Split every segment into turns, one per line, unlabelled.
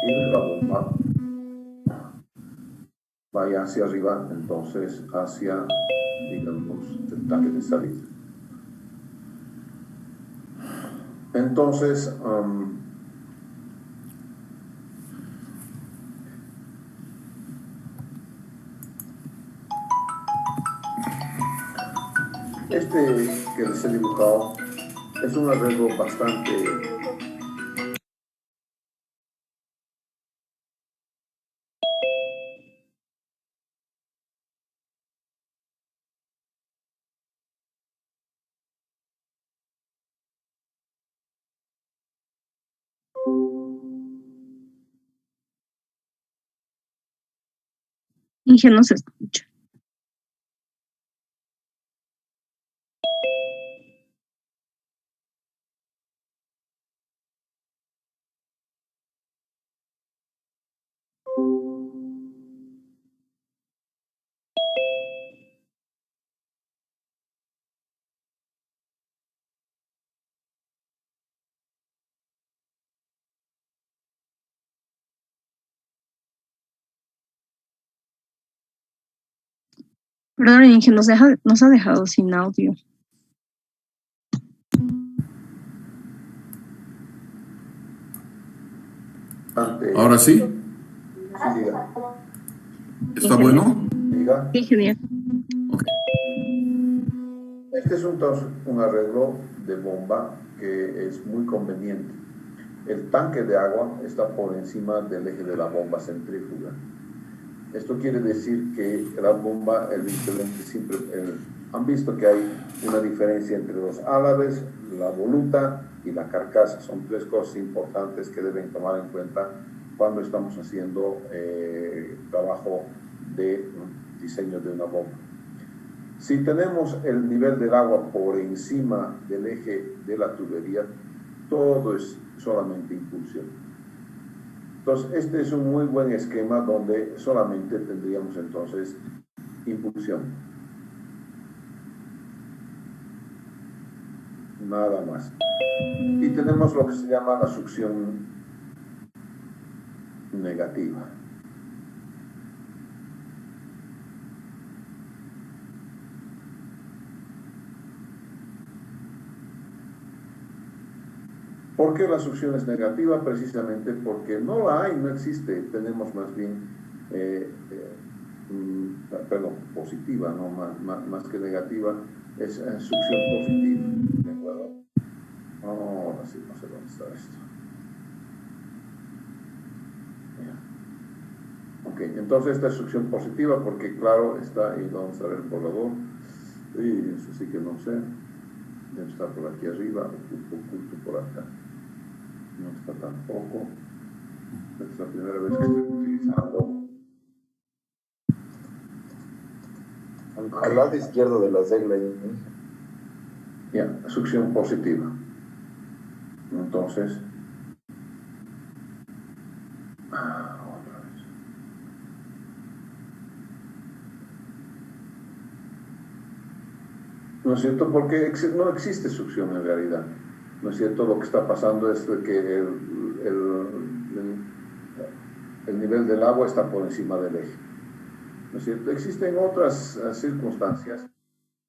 y la bomba vaya hacia arriba, entonces hacia, digamos, el tanque de salida. Entonces, este que les he dibujado es un arreglo bastante
Inge, no se escucha. Perdón, Inge, nos ha dejado sin audio.
Ahora sí.
Sí, diga.
¿Está bueno?
Diga.
Sí, genial.
Okay.
Este es un arreglo de bomba que es muy conveniente. El tanque de agua está por encima del eje de la bomba centrífuga. Esto quiere decir que la bomba, el impelente siempre, han visto que hay una diferencia entre los álabes, la voluta y la carcasa. Son tres cosas importantes que deben tomar en cuenta cuando estamos haciendo trabajo de diseño de una bomba. Si tenemos el nivel del agua por encima del eje de la tubería, todo es solamente impulsión. Entonces, este es un muy buen esquema donde solamente tendríamos entonces impulsión. Nada más. Y tenemos lo que se llama la succión negativa. ¿Por qué la succión es negativa? Precisamente porque no la hay, no existe. Tenemos más bien, perdón, positiva, no más que negativa, es succión positiva. ¿De acuerdo? Ahora sí, no sé dónde está esto. Ok, entonces esta es succión positiva porque, claro, está ahí donde está el borrador. Y eso sí que no sé. Debe estar por aquí arriba, oculto por acá. No está tampoco. Esta es la primera vez que estoy utilizando.
Al lado izquierdo de la regla.
Ya, succión positiva. Entonces, otra vez. ¿No es cierto? Porque no existe succión en realidad. ¿No es cierto? Lo que está pasando es que el nivel del agua está por encima del eje. ¿No es cierto? Existen otras circunstancias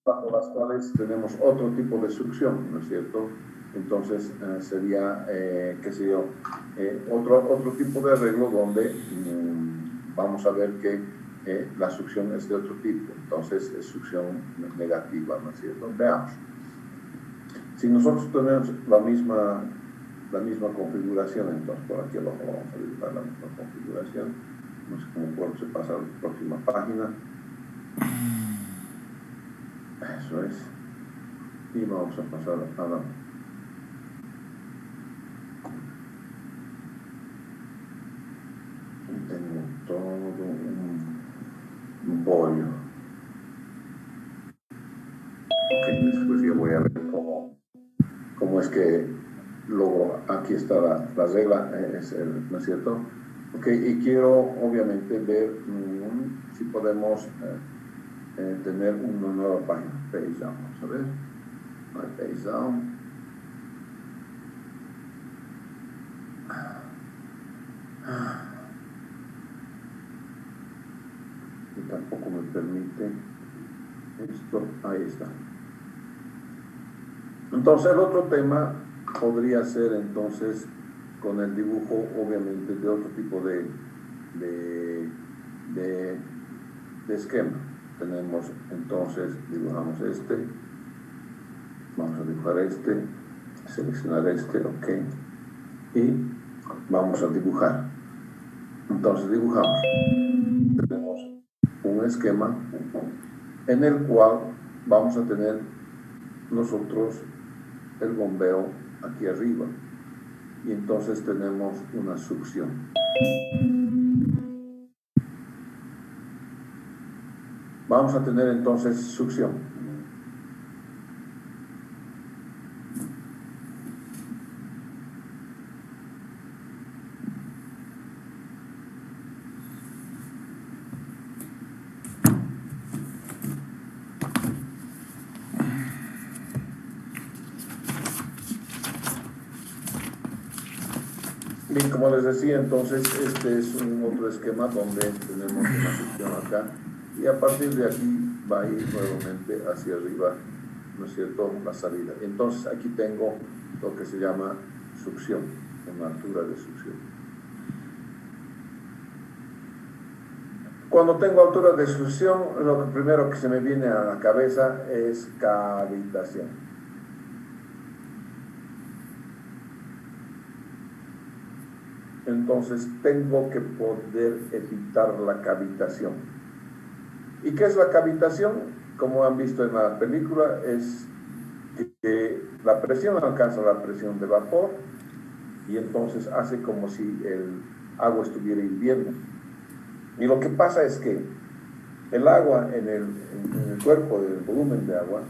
bajo las cuales tenemos otro tipo de succión, ¿no es cierto? Entonces sería, qué sé yo, otro tipo de arreglo donde vamos a ver que la succión es de otro tipo, entonces es succión negativa, ¿no es cierto? Veamos. Si nosotros tenemos la misma configuración, entonces por aquí abajo vamos a dibujar la misma configuración, no sé cómo se pasa a la próxima página. Eso es. Y vamos a pasar a la... Tengo todo un bollo. Ok, después yo voy a ver cómo es que luego aquí está la regla, ¿no es cierto? Ok, y quiero obviamente ver si podemos tener una nueva página. Page down, vamos a ver. Page down. tampoco me permite esto. Ahí está. Entonces el otro tema podría ser entonces con el dibujo obviamente de otro tipo de esquema. Tenemos entonces, dibujamos este, vamos a dibujar este, seleccionar este, ok, y vamos a dibujar. Entonces dibujamos. Tenemos un esquema en el cual vamos a tener nosotros el bombeo aquí arriba y entonces tenemos una succión. Vamos a tener entonces succión. Bien, como les decía, entonces este es un otro esquema donde tenemos una succión acá y a partir de aquí va a ir nuevamente hacia arriba, ¿no es cierto?, la salida. Entonces aquí tengo lo que se llama succión, una altura de succión. Cuando tengo altura de succión, lo primero que se me viene a la cabeza es cavitación. Entonces tengo que poder evitar la cavitación. ¿Y qué es la cavitación? Como han visto en la película, es que la presión alcanza la presión de vapor y entonces hace como si el agua estuviera hirviendo. Y lo que pasa es que el agua en el cuerpo del volumen de agua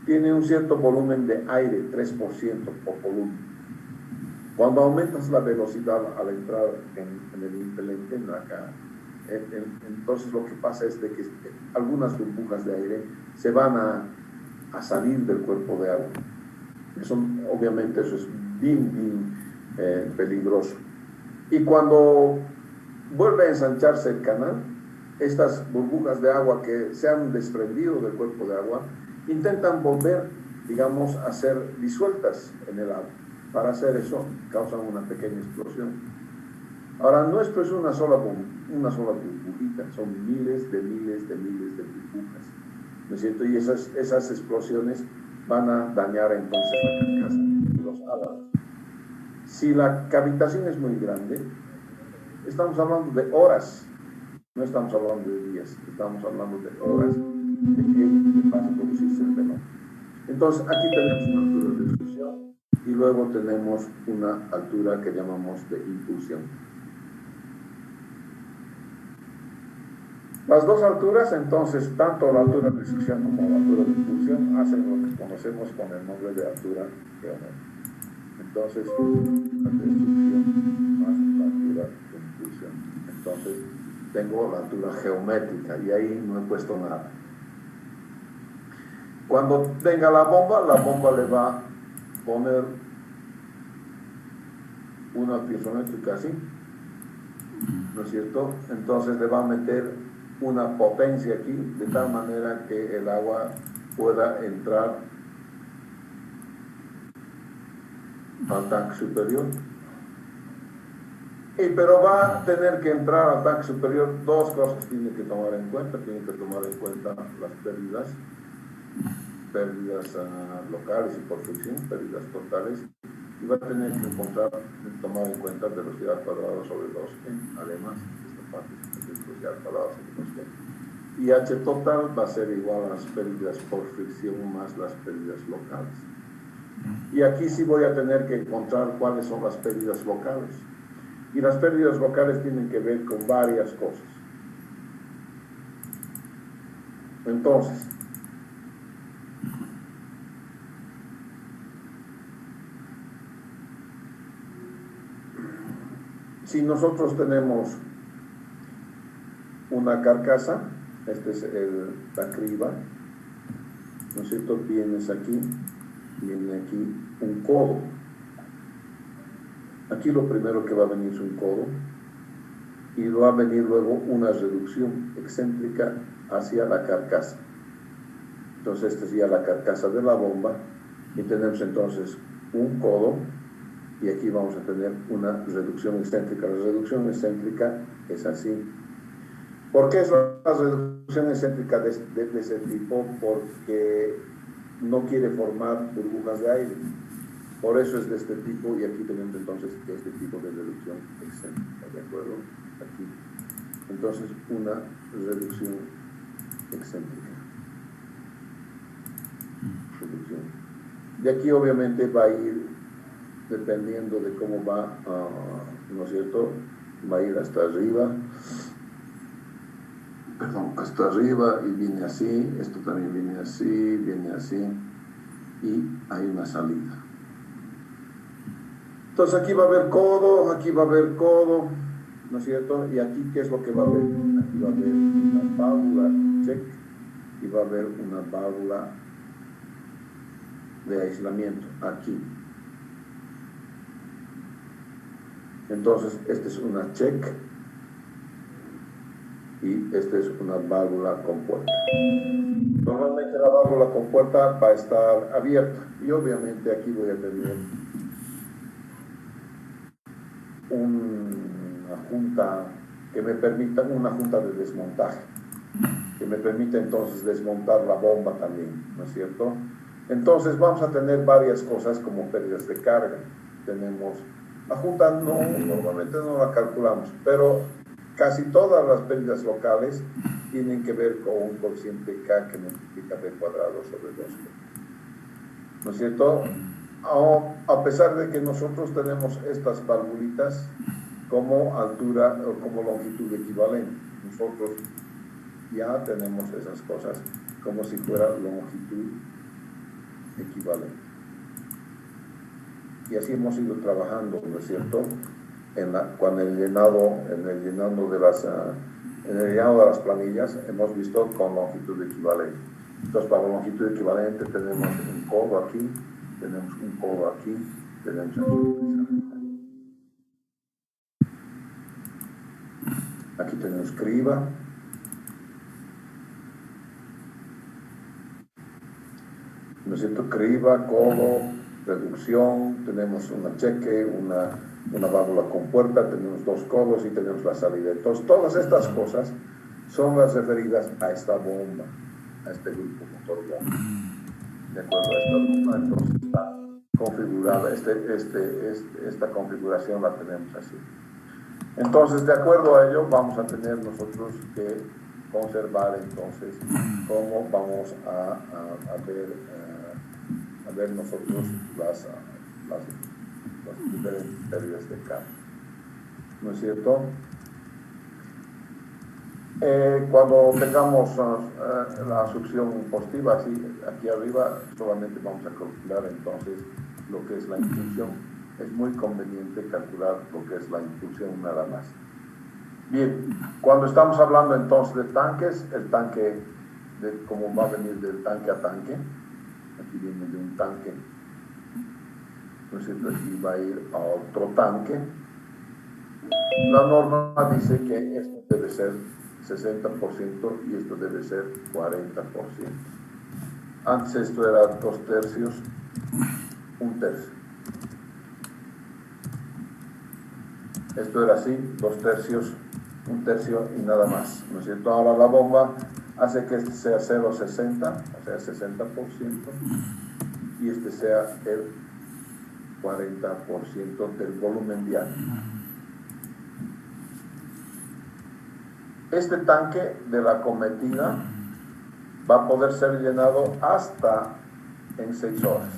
tiene un cierto volumen de aire, 3% por volumen. Cuando aumentas la velocidad al entrar en el impelente, entonces lo que pasa es de que algunas burbujas de aire se van a salir del cuerpo de agua. Obviamente eso es bien peligroso. Y cuando vuelve a ensancharse el canal, estas burbujas de agua que se han desprendido del cuerpo de agua intentan volver, digamos, a ser disueltas en el agua. Para hacer eso, causan una pequeña explosión. Ahora, nuestro es una sola burbujita, son miles de burbujas, ¿no es cierto? Y esas explosiones van a dañar entonces la carcasa y los ábalos. Si la cavitación es muy grande, estamos hablando de horas, no estamos hablando de días, estamos hablando de horas de que va a producirse el fenómeno. Entonces, aquí tenemos una altura de explosión y luego tenemos una altura que llamamos de impulsión. Las dos alturas, entonces, tanto la altura de succión como la altura de impulsión, hacen lo que conocemos con el nombre de altura geométrica. Entonces, la de succión más la altura de impulsión. Entonces, tengo la altura geométrica y ahí no he puesto nada. Cuando tenga la bomba le va a poner una piezométrica así, ¿no es cierto? Entonces le va a meter una potencia aquí, de tal manera que el agua pueda entrar al tanque superior. Pero va a tener que entrar al tanque superior, dos cosas tiene que tomar en cuenta. Tiene que tomar en cuenta las pérdidas locales y por fricción, pérdidas totales, y va a tener que tomar en cuenta velocidad al cuadrado sobre 2n, además, esta parte es velocidad al cuadrado sobre 2n. Y h total va a ser igual a las pérdidas por fricción más las pérdidas locales. Y aquí sí voy a tener que encontrar cuáles son las pérdidas locales. Y las pérdidas locales tienen que ver con varias cosas. Entonces, si nosotros tenemos una carcasa, este es la criba, ¿no es cierto? Vienes aquí, viene aquí un codo. Aquí lo primero que va a venir es un codo, y va a venir luego una reducción excéntrica hacia la carcasa. Entonces esta sería la carcasa de la bomba y tenemos entonces un codo y aquí vamos a tener una reducción excéntrica. La reducción excéntrica es así. ¿Por qué es la reducción excéntrica de ese tipo? Porque no quiere formar burbujas de aire. Por eso es de este tipo y aquí tenemos entonces este tipo de reducción excéntrica, ¿de acuerdo? Aquí. Entonces una reducción excéntrica. Reducción. Y aquí obviamente va a ir, dependiendo de cómo va, ¿no es cierto? Va a ir hasta arriba. Perdón, hasta arriba y viene así, esto también viene así y hay una salida. Entonces aquí va a haber codo, ¿no es cierto? Y aquí, ¿qué es lo que va a haber? Aquí va a haber una válvula check y va a haber una válvula de aislamiento aquí. Entonces, esta es una check y esta es una válvula con puerta. Normalmente la válvula con puerta va a estar abierta y obviamente aquí voy a tener una junta que me permita, una junta de desmontaje, que me permita entonces desmontar la bomba también, ¿no es cierto? Entonces vamos a tener varias cosas como pérdidas de carga. Tenemos, la junta normalmente no la calculamos, pero casi todas las pérdidas locales tienen que ver con un coeficiente K que multiplica B cuadrado sobre 2. ¿No es cierto? A pesar de que nosotros tenemos estas valvulitas como altura o como longitud equivalente, nosotros ya tenemos esas cosas como si fuera longitud equivalente. Y así hemos ido trabajando, ¿no es cierto? Con el llenado de las planillas hemos visto con longitud equivalente. Entonces, para longitud equivalente tenemos un codo aquí, tenemos un codo aquí, tenemos aquí tenemos criba. ¿No es cierto? Criba, codo, reducción, tenemos una cheque, una válvula con puerta, tenemos dos codos y tenemos la salida. Entonces, todas estas cosas son las referidas a esta bomba, a este grupo motor bomba. De acuerdo a esta bomba, entonces está configurada, esta configuración la tenemos así. Entonces, de acuerdo a ello, vamos a tener nosotros que conservar entonces cómo vamos a ver nosotros las diferentes pérdidas de carga. ¿No es cierto? Cuando tengamos la succión positiva, así, aquí arriba, solamente vamos a calcular entonces lo que es la impulsión. Es muy conveniente calcular lo que es la impulsión nada más. Bien, cuando estamos hablando entonces de tanques, el tanque, como va a venir del tanque a tanque, aquí viene de un tanque, ¿no es cierto? Y va a ir a otro tanque. La norma dice que esto debe ser 60% y esto debe ser 40%. Antes esto era 2/3, 1/3. Esto era así, 2/3, 1/3 y nada más, ¿no es cierto? Ahora la bomba hace que este sea 0,60, o sea, 60%, y este sea el 40% del volumen diario. Este tanque de la cometida va a poder ser llenado hasta en 6 horas.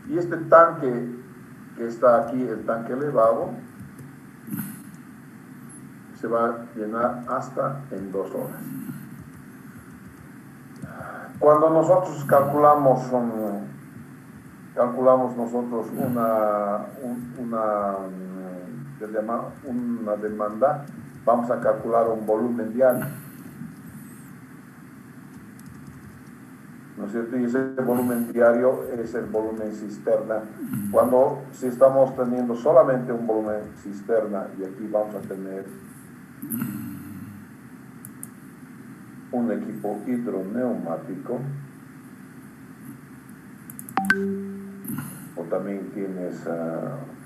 Y este tanque que está aquí, el tanque elevado, se va a llenar hasta en 2 horas. Cuando nosotros calculamos nosotros una demanda, vamos a calcular un volumen diario. ¿No ¿no es cierto? Y ese volumen diario es el volumen cisterna. Si estamos teniendo solamente un volumen cisterna, y aquí vamos a tener un equipo hidroneumático, o también tienes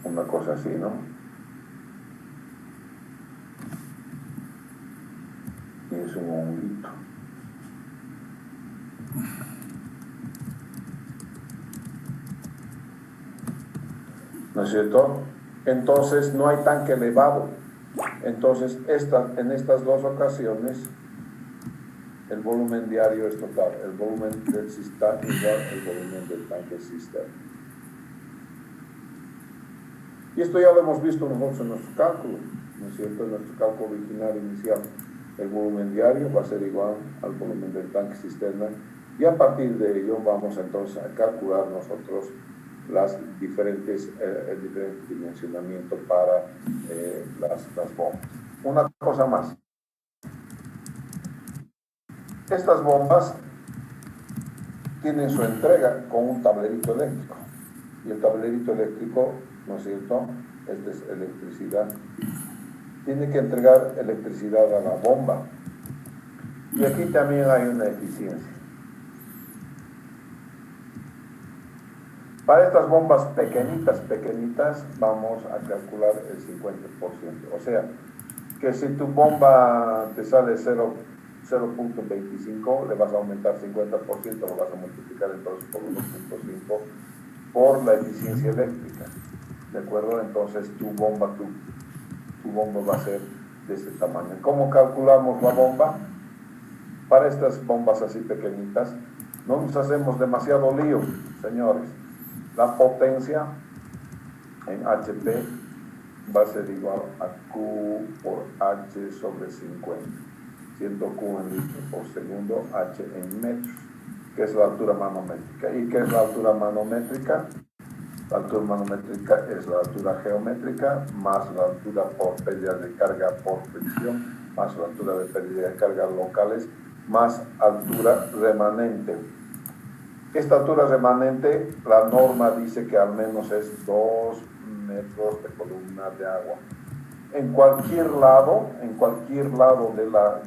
una cosa así, ¿no? Tienes un honguito. ¿No es cierto? Entonces no hay tanque elevado. Entonces en estas dos ocasiones el volumen diario es total. El volumen del cisterna igual al volumen del tanque cisterna. Y esto ya lo hemos visto nosotros en nuestro cálculo, ¿no es cierto? En nuestro cálculo original inicial. El volumen diario va a ser igual al volumen del tanque cisterna. Y a partir de ello vamos entonces a calcular nosotros el diferente dimensionamiento para las bombas. Una cosa más. Estas bombas tienen su entrega con un tablerito eléctrico. Y el tablerito eléctrico, ¿no es cierto? Esta es electricidad. Tiene que entregar electricidad a la bomba. Y aquí también hay una eficiencia. Para estas bombas pequeñitas, vamos a calcular el 50%. O sea, que si tu bomba te sale 0.25, le vas a aumentar 50%, lo vas a multiplicar entonces por 1.5 por la eficiencia eléctrica. ¿De acuerdo? Entonces tu bomba va a ser de este tamaño. ¿Cómo calculamos la bomba? Para estas bombas así pequeñitas, no nos hacemos demasiado lío, señores. La potencia en HP va a ser igual a Q por H sobre 50, siendo Q en litros por segundo, H en metros, que es la altura manométrica. ¿Y qué es la altura manométrica? La altura manométrica es la altura geométrica más la altura por pérdida de carga por fricción, más la altura de pérdida de carga locales, más altura remanente. Esta altura remanente, la norma dice que al menos es 2 metros de columna de agua. En cualquier lado de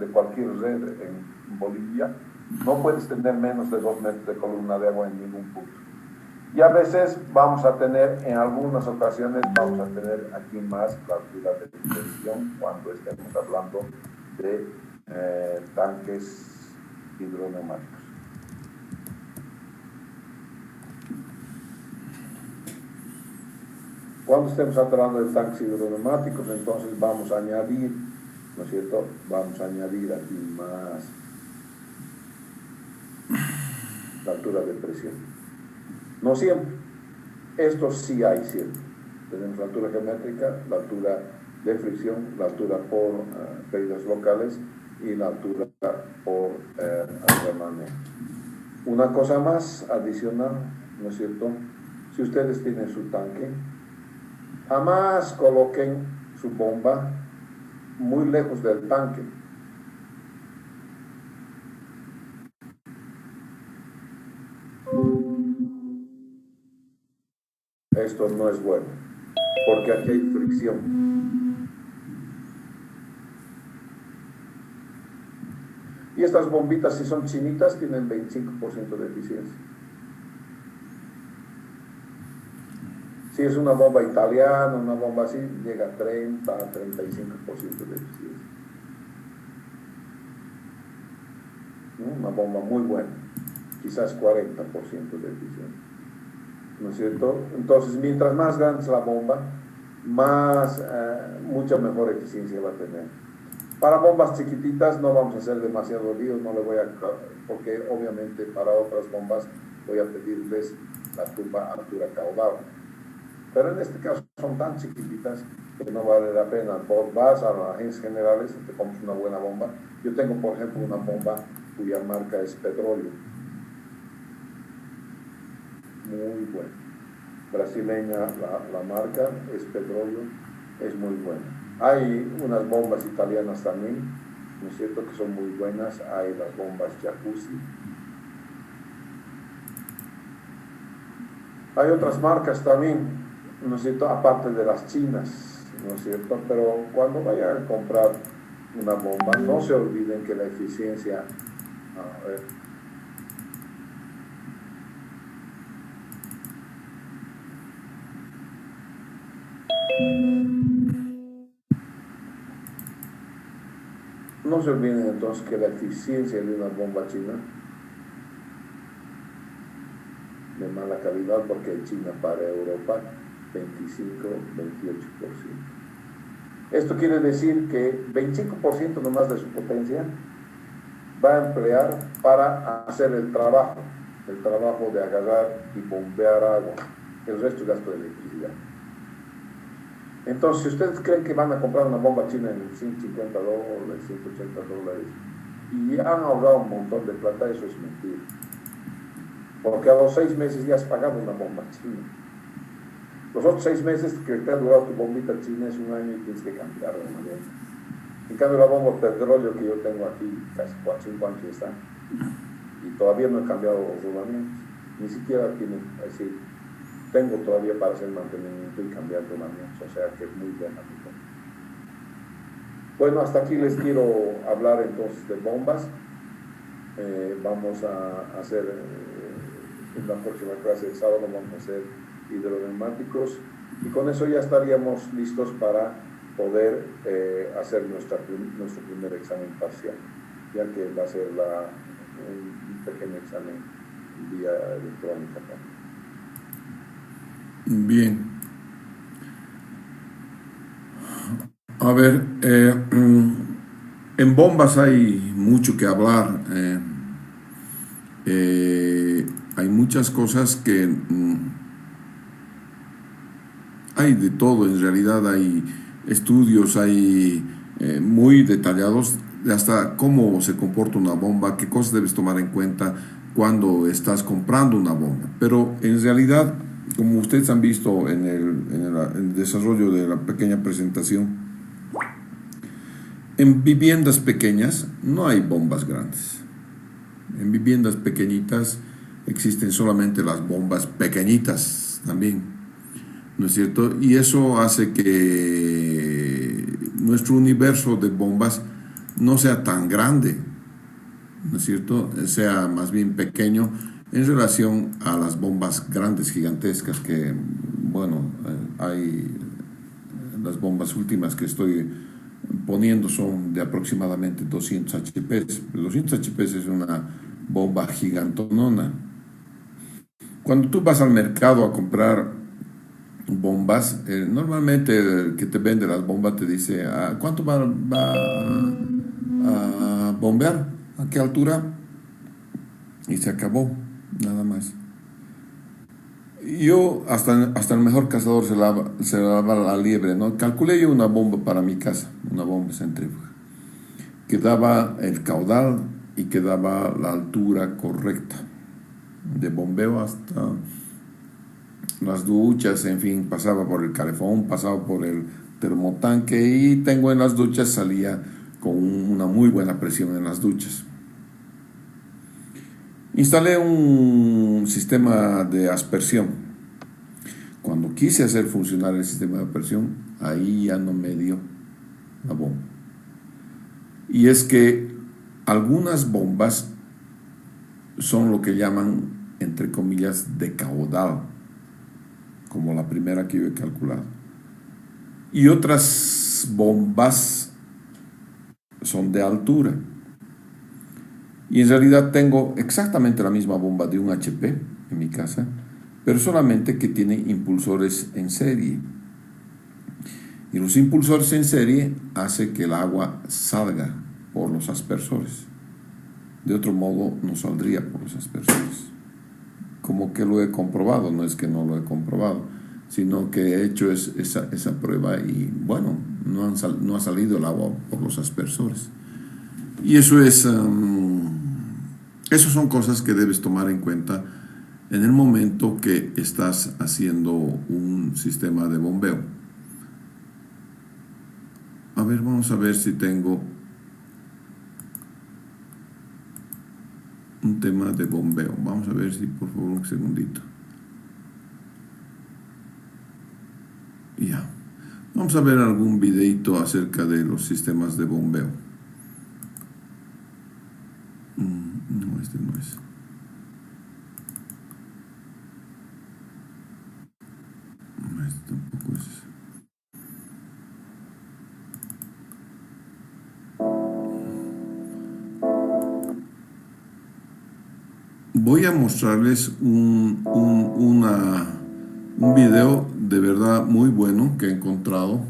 cualquier red en Bolivia, no puedes tener menos de 2 metros de columna de agua en ningún punto. Y a veces vamos a tener, en algunas ocasiones, vamos a tener aquí más la altura de presión cuando estemos hablando de tanques hidroneumáticos. Cuando estemos hablando de tanques hidroneumáticos, entonces vamos a añadir, ¿no es cierto? Vamos a añadir aquí más la altura de presión. No siempre. Esto sí hay siempre. Tenemos la altura geométrica, la altura de fricción, la altura por pérdidas locales y la altura por remanente. Una cosa más adicional, ¿no es cierto? Si ustedes tienen su tanque, jamás coloquen su bomba muy lejos del tanque. Esto no es bueno, porque aquí hay fricción. Y estas bombitas, si son chinitas, tienen 25% de eficiencia. Si es una bomba italiana, una bomba así, llega a 30 a 35% de eficiencia. Una bomba muy buena, quizás 40% de eficiencia. ¿No es cierto? Entonces, mientras más grande es la bomba, mucha mejor eficiencia va a tener. Para bombas chiquititas no vamos a hacer demasiado lío, porque obviamente para otras bombas voy a pedirles la altura caudal. Pero en este caso son tan chiquititas que no vale la pena. Vos vas a las agencias generales y te compras una buena bomba. Yo tengo, por ejemplo, una bomba cuya marca es Petróleo. Muy buena. Brasileña, la marca es Petróleo, es muy buena. Hay unas bombas italianas también, ¿no es cierto?, que son muy buenas. Hay las bombas Jacuzzi, Hay otras marcas también, ¿no es cierto? Aparte de las chinas, ¿no es cierto? Pero cuando vayan a comprar una bomba, no se olviden que la eficiencia, a ver, no se olviden entonces que la eficiencia de una bomba china de mala calidad, porque en China para Europa 25-28%. Esto quiere decir que 25% nomás de su potencia va a emplear para hacer el trabajo de agarrar y bombear agua. El resto es gasto de electricidad. Entonces, si ustedes creen que van a comprar una bomba china en $150, $180 y han ahorrado un montón de plata, eso es mentira. Porque a los 6 meses ya has pagado una bomba china. Los otros 6 meses que te ha durado tu bombita china es un año y tienes que cambiar de manera. En cambio, la bomba de petróleo que yo tengo aquí, casi 4 o 5 años está, y todavía no he cambiado los rodamientos. Ni siquiera tiene, es decir, tengo todavía para hacer mantenimiento y cambiar rodamientos, o sea que es muy buena mi bomba. Bueno, hasta aquí les quiero hablar entonces de bombas. Vamos a hacer, en la próxima clase del sábado vamos a hacer hidroneumáticos y con eso ya estaríamos listos para poder hacer nuestro primer examen parcial, ya que va a ser un pequeño examen vía electrónica también.
Bien. A ver, en bombas hay mucho que hablar. Hay muchas cosas que hay de todo. En realidad hay estudios, hay muy detallados de hasta cómo se comporta una bomba, qué cosas debes tomar en cuenta cuando estás comprando una bomba. Pero en realidad, como ustedes han visto en el desarrollo de la pequeña presentación, en viviendas pequeñas no hay bombas grandes. En viviendas pequeñitas existen solamente las bombas pequeñitas también, ¿no es cierto? Y eso hace que nuestro universo de bombas no sea tan grande, ¿no es cierto? Sea más bien pequeño en relación a las bombas grandes, gigantescas, que, bueno, hay las bombas últimas que estoy poniendo son de aproximadamente 200 HP. 200 HP es una bomba gigantonona. Cuando tú vas al mercado a comprar bombas, normalmente el que te vende las bombas te dice, ¿cuánto va a bombear? ¿A qué altura? Y se acabó, nada más. Yo, hasta el mejor cazador se lava la liebre, ¿no? Calculé yo una bomba para mi casa, una bomba centrífuga, que daba el caudal y que daba la altura correcta de bombeo hasta las duchas, en fin, pasaba por el calefón, pasaba por el termotanque y tengo en las duchas, salía con una muy buena presión en las duchas. Instalé un sistema de aspersión. Cuando quise hacer funcionar el sistema de aspersión, ahí ya no me dio la bomba. Y es que algunas bombas son lo que llaman, entre comillas, de caudal, como la primera que yo he calculado. Y otras bombas son de altura. Y en realidad tengo exactamente la misma bomba de un HP en mi casa, pero solamente que tiene impulsores en serie. Y los impulsores en serie hacen que el agua salga por los aspersores. De otro modo, no saldría por los aspersores. Como que lo he comprobado, no es que no lo he comprobado, sino que he hecho esa prueba y, bueno, no ha salido el agua por los aspersores. Y esas son cosas que debes tomar en cuenta en el momento que estás haciendo un sistema de bombeo. A ver, vamos a ver si tengo un tema de bombeo. Vamos a ver si, por favor, un segundito. Ya. Vamos a ver algún videito acerca de los sistemas de bombeo. No, este no es. No, este tampoco es. Voy a mostrarles un video de verdad muy bueno que he encontrado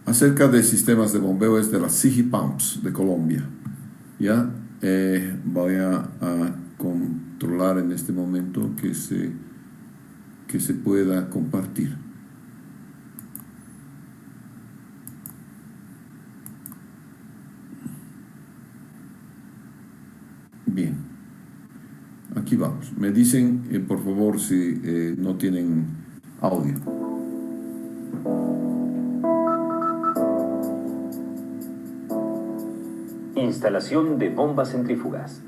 acerca de sistemas de bombeo. Es de las Sigi Pumps de Colombia. Ya voy a controlar en este momento que se pueda compartir. Bien, aquí vamos. Me dicen por favor si no tienen audio.
Instalación de bombas centrífugas.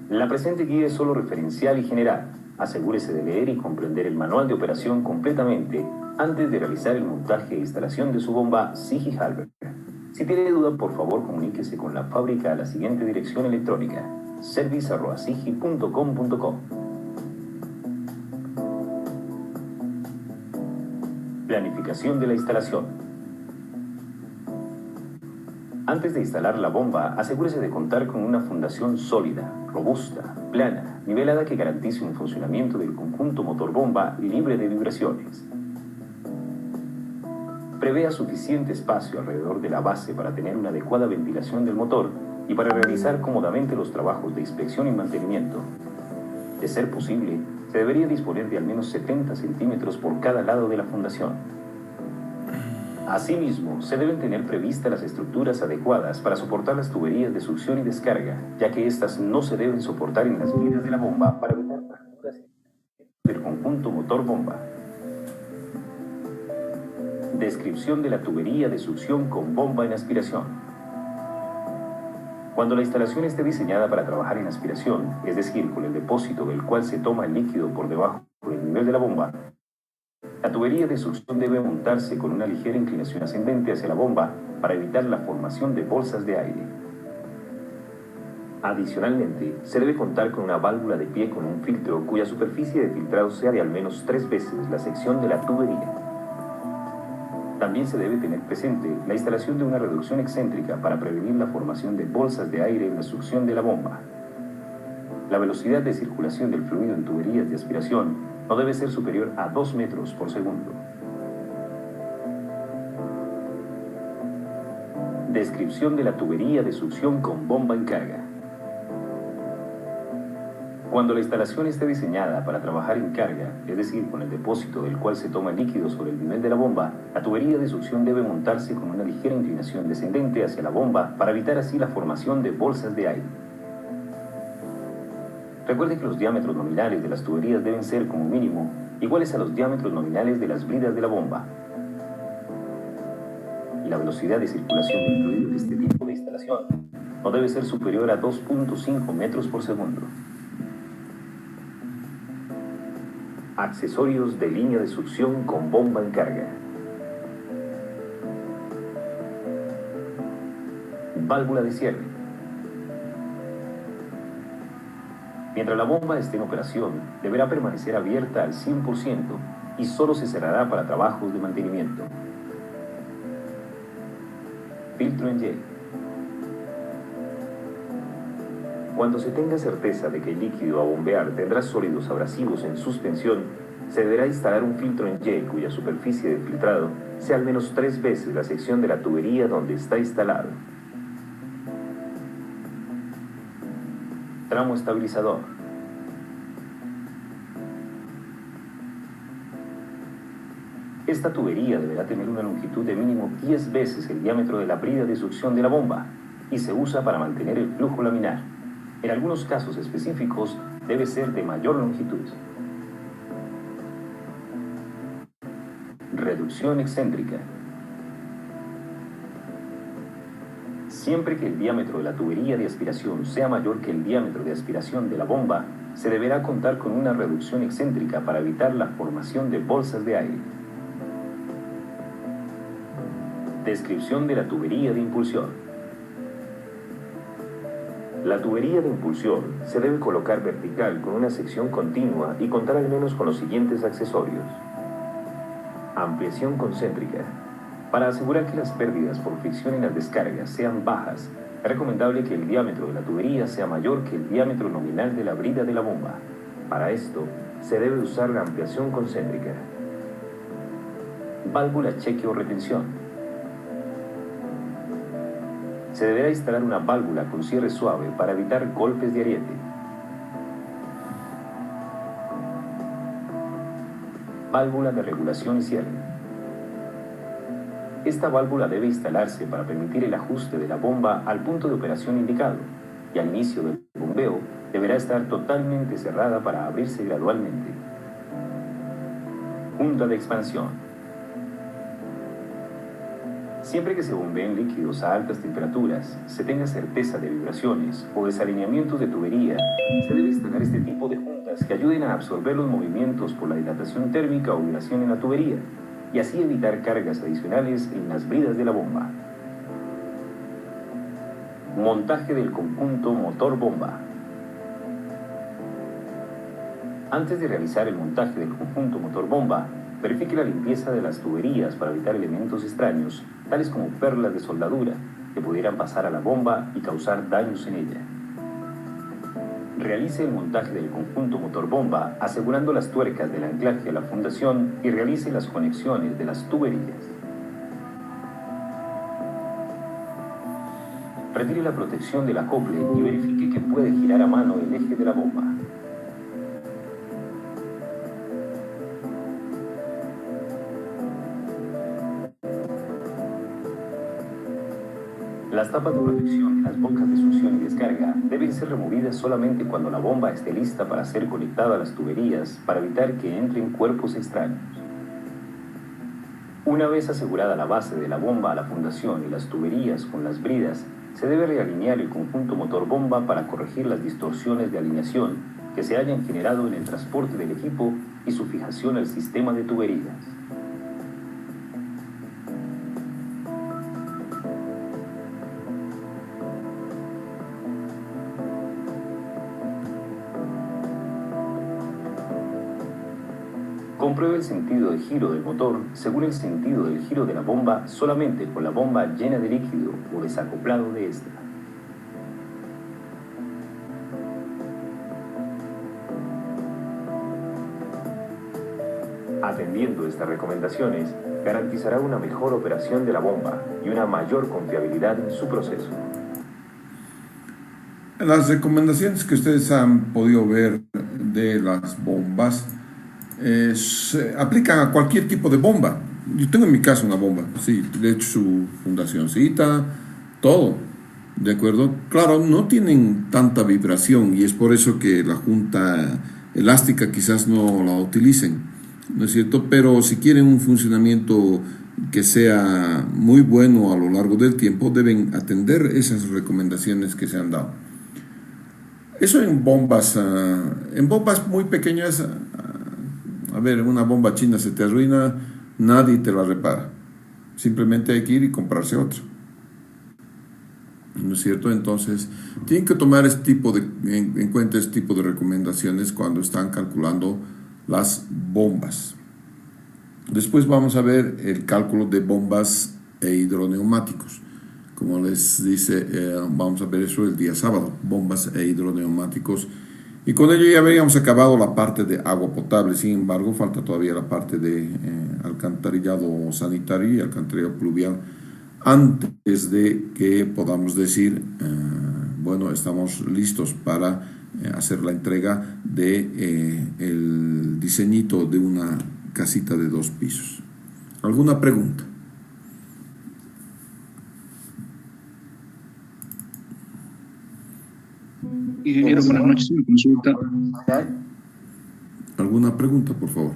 La presente guía es solo referencial y general. Asegúrese de leer y comprender el manual de operación completamente antes de realizar el montaje e instalación de su bomba Sigi Halber. Si tiene duda, por favor comuníquese con la fábrica a la siguiente dirección electrónica: service@sigi.com.co. Planificación de la instalación. Antes de instalar la bomba, asegúrese de contar con una fundación sólida, robusta, plana, nivelada, que garantice un funcionamiento del conjunto motor-bomba libre de vibraciones. Prevea suficiente espacio alrededor de la base para tener una adecuada ventilación del motor y para realizar cómodamente los trabajos de inspección y mantenimiento. De ser posible, se debería disponer de al menos 70 centímetros por cada lado de la fundación. Asimismo, se deben tener previstas las estructuras adecuadas para soportar las tuberías de succión y descarga, ya que éstas no se deben soportar en las vidas de la bomba para evitar fracturas del conjunto motor-bomba. Descripción de la tubería de succión con bomba en aspiración. Cuando la instalación esté diseñada para trabajar en aspiración, es decir, con el depósito del cual se toma el líquido por debajo del nivel de la bomba, la tubería de succión debe montarse con una ligera inclinación ascendente hacia la bomba para evitar la formación de bolsas de aire. Adicionalmente, se debe contar con una válvula de pie con un filtro cuya superficie de filtrado sea de al menos 3 veces la sección de la tubería. También se debe tener presente la instalación de una reducción excéntrica para prevenir la formación de bolsas de aire en la succión de la bomba. La velocidad de circulación del fluido en tuberías de aspiración no debe ser superior a 2 metros por segundo. Descripción de la tubería de succión con bomba en carga. Cuando la instalación esté diseñada para trabajar en carga, es decir, con el depósito del cual se toma líquido sobre el nivel de la bomba, la tubería de succión debe montarse con una ligera inclinación descendente hacia la bomba para evitar así la formación de bolsas de aire. Recuerde que los diámetros nominales de las tuberías deben ser, como mínimo, iguales a los diámetros nominales de las bridas de la bomba. Y la velocidad de circulación del fluido de este tipo de instalación no debe ser superior a 2.5 metros por segundo. Accesorios de línea de succión con bomba en carga. Válvula de cierre. Mientras la bomba esté en operación, deberá permanecer abierta al 100% y solo se cerrará para trabajos de mantenimiento. Filtro en Y. Cuando se tenga certeza de que el líquido a bombear tendrá sólidos abrasivos en suspensión, se deberá instalar un filtro en Y cuya superficie de filtrado sea al menos 3 veces la sección de la tubería donde está instalado. Tramo estabilizador. Esta tubería deberá tener una longitud de mínimo 10 veces el diámetro de la brida de succión de la bomba y se usa para mantener el flujo laminar. En algunos casos específicos debe ser de mayor longitud. Reducción excéntrica. Siempre que el diámetro de la tubería de aspiración sea mayor que el diámetro de aspiración de la bomba, se deberá contar con una reducción excéntrica para evitar la formación de bolsas de aire. Descripción de la tubería de impulsión. La tubería de impulsión se debe colocar vertical con una sección continua y contar al menos con los siguientes accesorios. Ampliación concéntrica. Para asegurar que las pérdidas por fricción en las descargas sean bajas, es recomendable que el diámetro de la tubería sea mayor que el diámetro nominal de la brida de la bomba. Para esto, se debe usar la ampliación concéntrica. Válvula cheque o retención. Se deberá instalar una válvula con cierre suave para evitar golpes de ariete. Válvula de regulación y cierre. Esta válvula debe instalarse para permitir el ajuste de la bomba al punto de operación indicado, y al inicio del bombeo deberá estar totalmente cerrada para abrirse gradualmente. Junta de expansión. Siempre que se bombeen líquidos a altas temperaturas, se tenga certeza de vibraciones o desalineamientos de tubería, se debe instalar este tipo de juntas que ayuden a absorber los movimientos por la dilatación térmica o vibración en la tubería, y así evitar cargas adicionales en las bridas de la bomba. Montaje del conjunto motor-bomba. Antes de realizar el montaje del conjunto motor-bomba, verifique la limpieza de las tuberías para evitar elementos extraños, tales como perlas de soldadura, que pudieran pasar a la bomba y causar daños en ella. Realice el montaje del conjunto motor-bomba asegurando las tuercas del anclaje a la fundación y realice las conexiones de las tuberías. Retire la protección del acople y verifique que puede girar a mano el eje de la bomba. Las tapas de protección y las bocas de succión y descarga deben ser removidas solamente cuando la bomba esté lista para ser conectada a las tuberías para evitar que entren cuerpos extraños. Una vez asegurada la base de la bomba a la fundación y las tuberías con las bridas, se debe realinear el conjunto motor-bomba para corregir las distorsiones de alineación que se hayan generado en el transporte del equipo y su fijación al sistema de tuberías. Compruebe el sentido de giro del motor según el sentido del giro de la bomba solamente con la bomba llena de líquido o desacoplado de esta. Atendiendo estas recomendaciones, garantizará una mejor operación de la bomba y una mayor confiabilidad en su proceso.
Las recomendaciones que ustedes han podido ver de las bombas se aplican a cualquier tipo de bomba. Yo tengo en mi casa una bomba, sí, le he hecho su fundacioncita, todo, ¿de acuerdo? Claro, no tienen tanta vibración y es por eso que la junta elástica quizás no la utilicen, ¿no es cierto? Pero si quieren un funcionamiento que sea muy bueno a lo largo del tiempo, deben atender esas recomendaciones que se han dado. Eso en bombas muy pequeñas. A ver, una bomba china se te arruina, nadie te la repara. Simplemente hay que ir y comprarse otra. ¿No es cierto? Entonces, tienen que tomar en cuenta este tipo de recomendaciones cuando están calculando las bombas. Después vamos a ver el cálculo de bombas e hidroneumáticos. Como les dice, vamos a ver eso el día sábado, bombas e hidroneumáticos. Y con ello ya habríamos acabado la parte de agua potable. Sin embargo, falta todavía la parte de alcantarillado sanitario y alcantarillado pluvial antes de que podamos decir, bueno, estamos listos para hacer la entrega de el diseñito de una casita de 2 pisos. ¿Alguna pregunta?
Ingeniero, buenas noches, una consulta.
¿Alguna pregunta, por favor?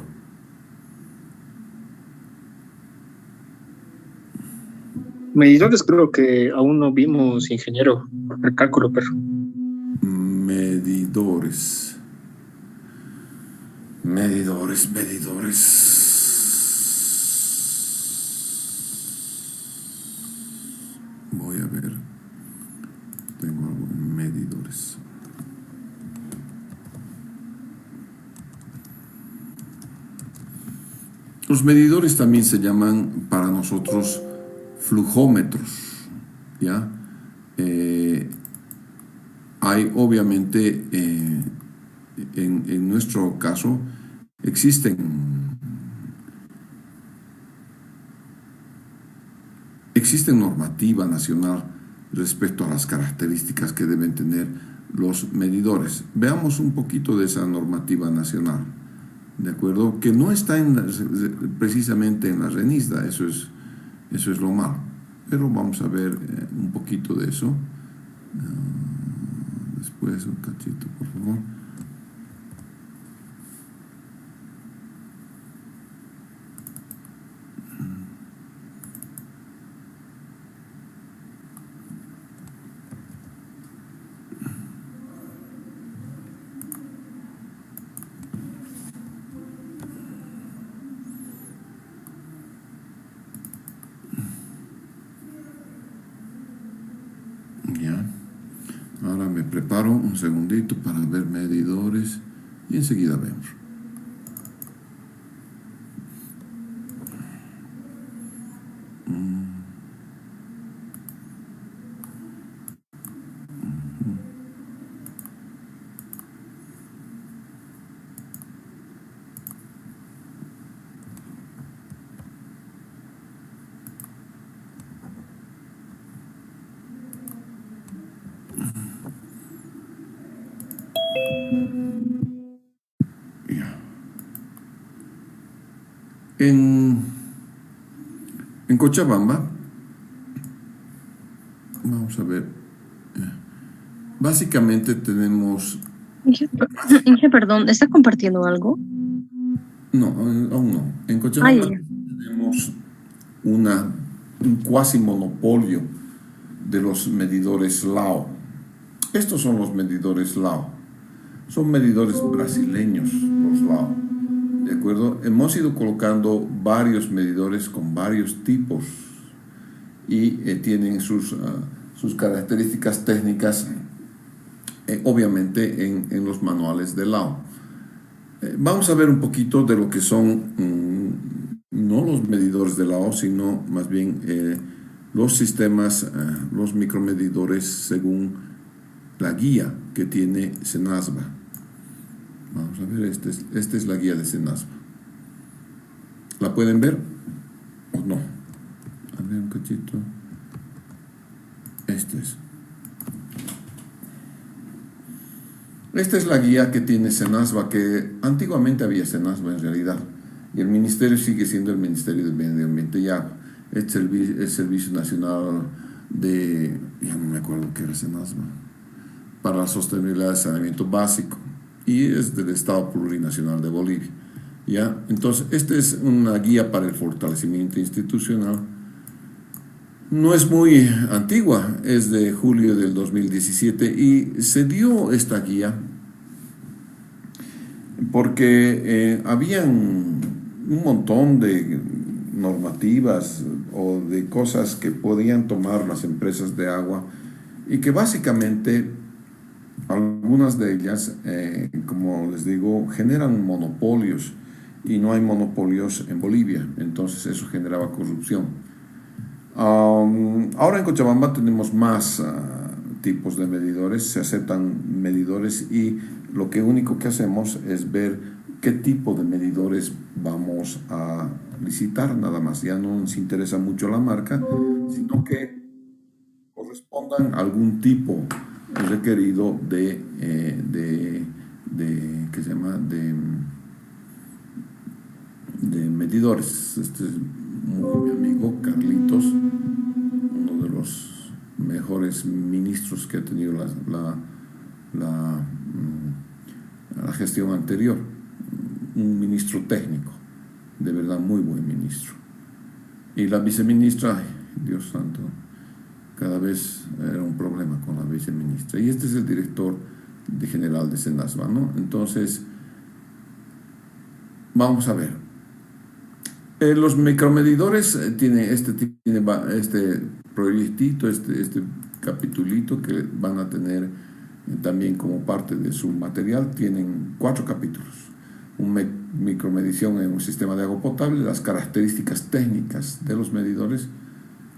Medidores creo que aún no vimos, ingeniero, el cálculo, pero...
Medidores. Medidores, medidores. Voy a ver. Tengo algo en medidores. Los medidores también se llaman para nosotros flujómetros, ¿ya? Hay obviamente, en nuestro caso, existe normativa nacional respecto a las características que deben tener los medidores. Veamos un poquito de esa normativa nacional, ¿de acuerdo? Que no está precisamente en la RENISDA, eso es lo malo. Pero vamos a ver un poquito de eso. Después un cachito, por favor. Ya. Ahora me preparo un segundito para ver medidores y enseguida vemos. Ya. En Cochabamba, vamos a ver, básicamente tenemos,
Inge, perdón, ¿está compartiendo algo?
no, aún no, en
Ah,
Cochabamba
ya.
tenemos un cuasi monopolio de los medidores LAO. Estos son los medidores LAO, son medidores brasileños los LAO. ¿De acuerdo? Hemos ido colocando varios medidores con varios tipos y tienen sus características técnicas, obviamente, en los manuales de LAO. Vamos a ver un poquito de lo que son, no los medidores de LAO, sino más bien los sistemas, los micromedidores según la guía que tiene SENASBA. Vamos a ver, esta es la guía de SENASBA. ¿La pueden ver o no? A ver un cachito. Esta es la guía que tiene SENASBA, que antiguamente había SENASBA en realidad, y el ministerio sigue siendo el Ministerio del Medio Ambiente y Agua. Este es el Servicio Nacional de, ya no me acuerdo qué era SENASBA, para la sostenibilidad del saneamiento básico, y es del Estado Plurinacional de Bolivia. ¿Ya? Entonces, esta es una guía para el fortalecimiento institucional. No es muy antigua, es de julio del 2017 y se dio esta guía porque habían un montón de normativas o de cosas que podían tomar las empresas de agua y que básicamente algunas de ellas, como les digo, generan monopolios y no hay monopolios en Bolivia, entonces eso generaba corrupción. Ahora en Cochabamba tenemos más tipos de medidores, se aceptan medidores y lo único que hacemos es ver qué tipo de medidores vamos a licitar, nada más. Ya no nos interesa mucho la marca, sino que correspondan a algún tipo requerido ¿qué se llama? De medidores. Este es mi amigo Carlitos, uno de los mejores ministros que ha tenido la gestión anterior, un ministro técnico, de verdad muy buen ministro. Y la viceministra, ay, Dios santo, cada vez era un problema con la viceministra. Y este es el director general de SENASBA, ¿no? Entonces, vamos a ver. Los micromedidores tiene este proyectito, este capitulito que van a tener también como parte de su material. Tienen 4 capítulos. Micromedición en un sistema de agua potable, las características técnicas de los medidores,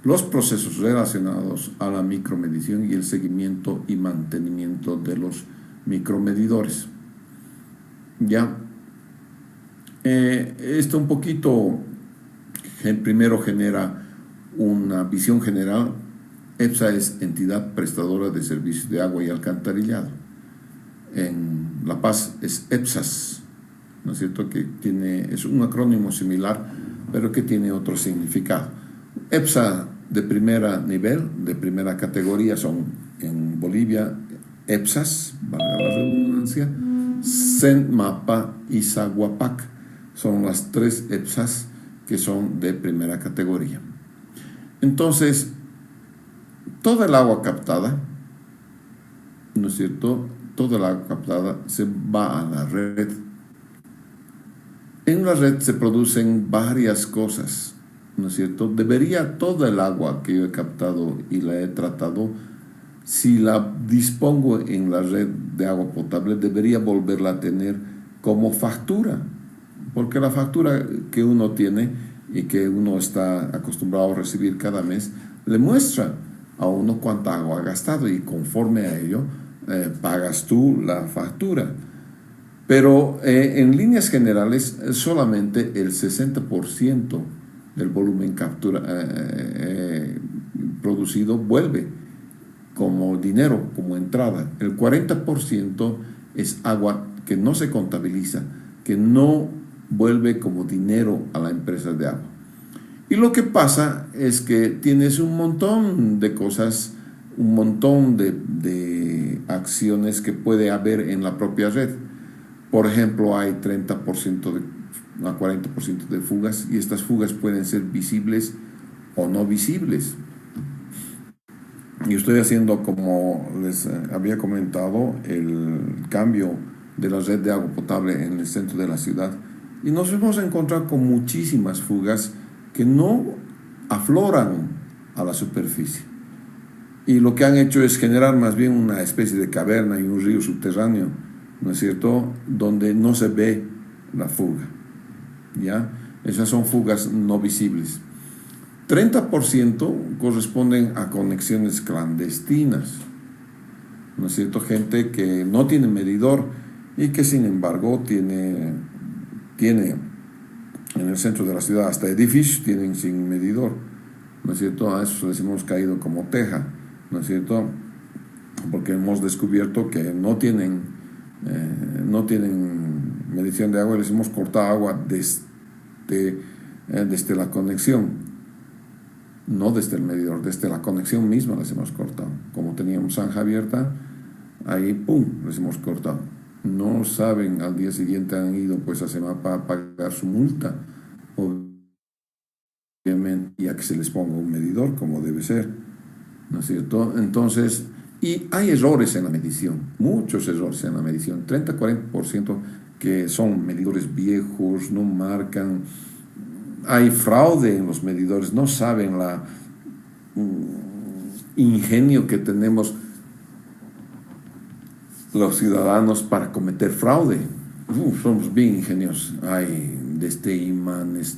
los procesos relacionados a la micromedición y el seguimiento y mantenimiento de los micromedidores. Ya, esto un poquito primero genera una visión general. EPSA es entidad prestadora de servicios de agua y alcantarillado. En La Paz es EPSAS, ¿no es cierto? Que es un acrónimo similar, pero que tiene otro significado. EPSA de primer nivel, de primera categoría, son en Bolivia EPSAS, valga la redundancia, CENMAPA y SAGUAPAC. Son las 3 EPSAS que son de primera categoría. Entonces, toda el agua captada, ¿no es cierto? Toda el agua captada se va a la red. En la red se producen varias cosas, ¿no es cierto? Debería toda el agua que yo he captado y la he tratado, si la dispongo en la red de agua potable, debería volverla a tener como factura, porque la factura que uno tiene y que uno está acostumbrado a recibir cada mes, le muestra a uno cuánta agua ha gastado y conforme a ello pagas tú la factura. Pero en líneas generales solamente el 60% del volumen producido vuelve como dinero, como entrada. El 40% es agua que no se contabiliza, que no vuelve como dinero a la empresa de agua. Y lo que pasa es que tienes un montón de cosas, un montón de acciones que puede haber en la propia red. Por ejemplo, hay 30% a 40% de fugas, y estas fugas pueden ser visibles o no visibles. Y estoy haciendo, como les había comentado, el cambio de la red de agua potable en el centro de la ciudad, y nos hemos encontrado con muchísimas fugas que no afloran a la superficie. Y lo que han hecho es generar más bien una especie de caverna y un río subterráneo, ¿no es cierto?, donde no se ve la fuga. ¿Ya? Esas son fugas no visibles. 30% corresponden a conexiones clandestinas, ¿no es cierto? Gente que no tiene medidor y que sin embargo tiene en el centro de la ciudad hasta edificios tienen sin medidor, ¿no es cierto? A eso les hemos caído como teja, ¿no es cierto? Porque hemos descubierto que no tienen medición de agua y les hemos cortado agua desde la conexión, no desde el medidor, desde la conexión misma les hemos cortado. Como teníamos zanja abierta, ahí ¡pum!, les hemos cortado. No saben, al día siguiente han ido pues a CEMAPA a pagar su multa, obviamente, ya que se les ponga un medidor como debe ser, ¿no es cierto? Entonces, y hay errores en la medición, muchos errores en la medición, 30-40% que son medidores viejos, no marcan, hay fraude en los medidores, no saben la ingenio que tenemos los ciudadanos para cometer fraude. Somos bien ingeniosos. Hay desde imanes,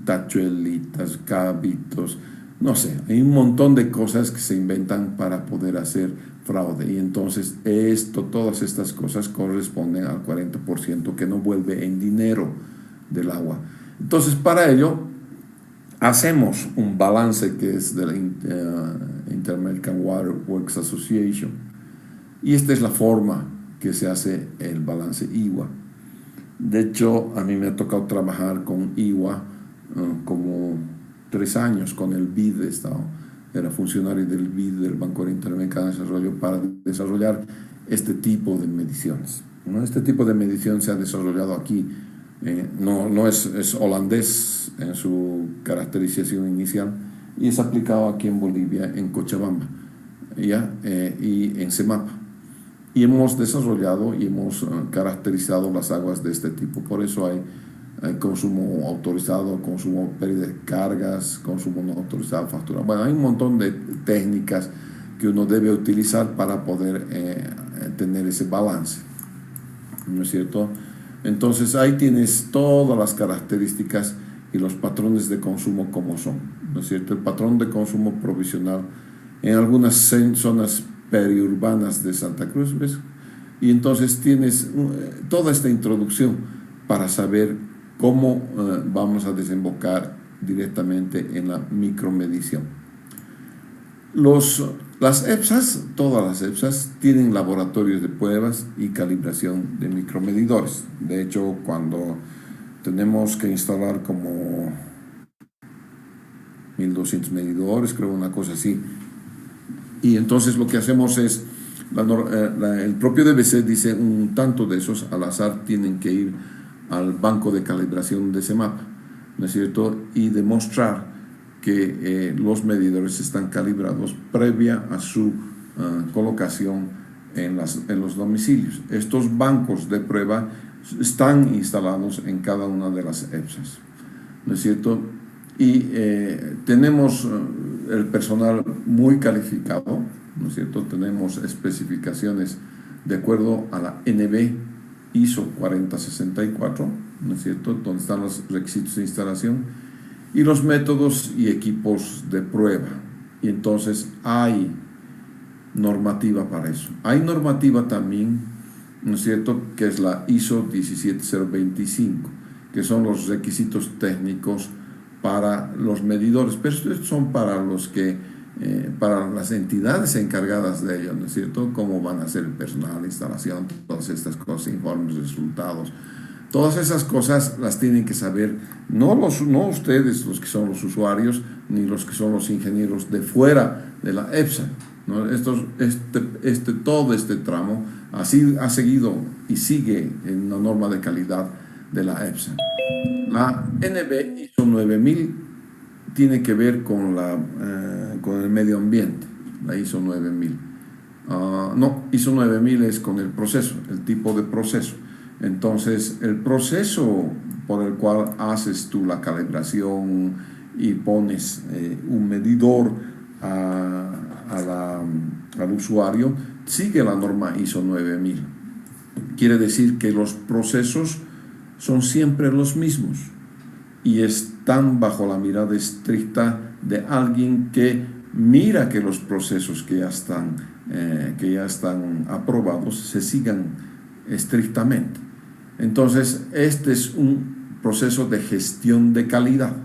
tachuelitas, cabitos, no sé, hay un montón de cosas que se inventan para poder hacer fraude, y entonces todas estas cosas corresponden al 40% que no vuelve en dinero del agua. Entonces, para ello hacemos un balance que es de la Inter-American Water Works Association, y esta es la forma que se hace el balance IWA. De hecho, a mí me ha tocado trabajar con IWA como 3 años, con el BID. Era funcionario del BID, del Banco Interamericano de Desarrollo, para desarrollar este tipo de mediciones, ¿no? Este tipo de medición se ha desarrollado aquí, no es holandés en su caracterización inicial, y es aplicado aquí en Bolivia, en Cochabamba, ¿ya? Y en CEMAPA. Y hemos desarrollado y hemos caracterizado las aguas de este tipo. Por eso hay consumo autorizado, consumo pérdida de cargas, consumo no autorizado, factura. Bueno, hay un montón de técnicas que uno debe utilizar para poder tener ese balance, ¿no es cierto? Entonces ahí tienes todas las características y los patrones de consumo como son, ¿no es cierto? El patrón de consumo provisional en algunas zonas periurbanas de Santa Cruz, ¿ves? Y entonces tienes toda esta introducción para saber cómo vamos a desembocar directamente en la micromedición. Las EPSAs, todas las EPSAs, tienen laboratorios de pruebas y calibración de micromedidores. De hecho, cuando tenemos que instalar como 1200 medidores, creo, una cosa así, y entonces lo que hacemos es, el propio DBC dice un tanto de esos al azar tienen que ir al banco de calibración de ese mapa, ¿no es cierto? Y demostrar que los medidores están calibrados previa a su colocación en los domicilios. Estos bancos de prueba están instalados en cada una de las EPSAs, ¿no es cierto? Y tenemos el personal muy calificado, ¿no es cierto? Tenemos especificaciones de acuerdo a la NB ISO 4064, ¿no es cierto?, donde están los requisitos de instalación y los métodos y equipos de prueba. Y entonces hay normativa para eso. Hay normativa también, ¿no es cierto?, que es la ISO 17025, que son los requisitos técnicos para los medidores, pero estos son para para las entidades encargadas de ello, ¿no es cierto? Cómo van a ser el personal, la instalación, todas estas cosas, informes, resultados. Todas esas cosas las tienen que saber no ustedes, los que son los usuarios, ni los que son los ingenieros de fuera de la EPSA, ¿no? Todo este tramo así ha seguido y sigue en la norma de calidad de la EPSA. La NB ISO 9000 tiene que ver con el medio ambiente, la ISO 9000. ISO 9000 es con el proceso, el tipo de proceso. Entonces, el proceso por el cual haces tú la calibración y pones un medidor al usuario, sigue la norma ISO 9000. Quiere decir que los procesos son siempre los mismos y están bajo la mirada estricta de alguien que mira que los procesos que ya están aprobados se sigan estrictamente. Entonces, este es un proceso de gestión de calidad,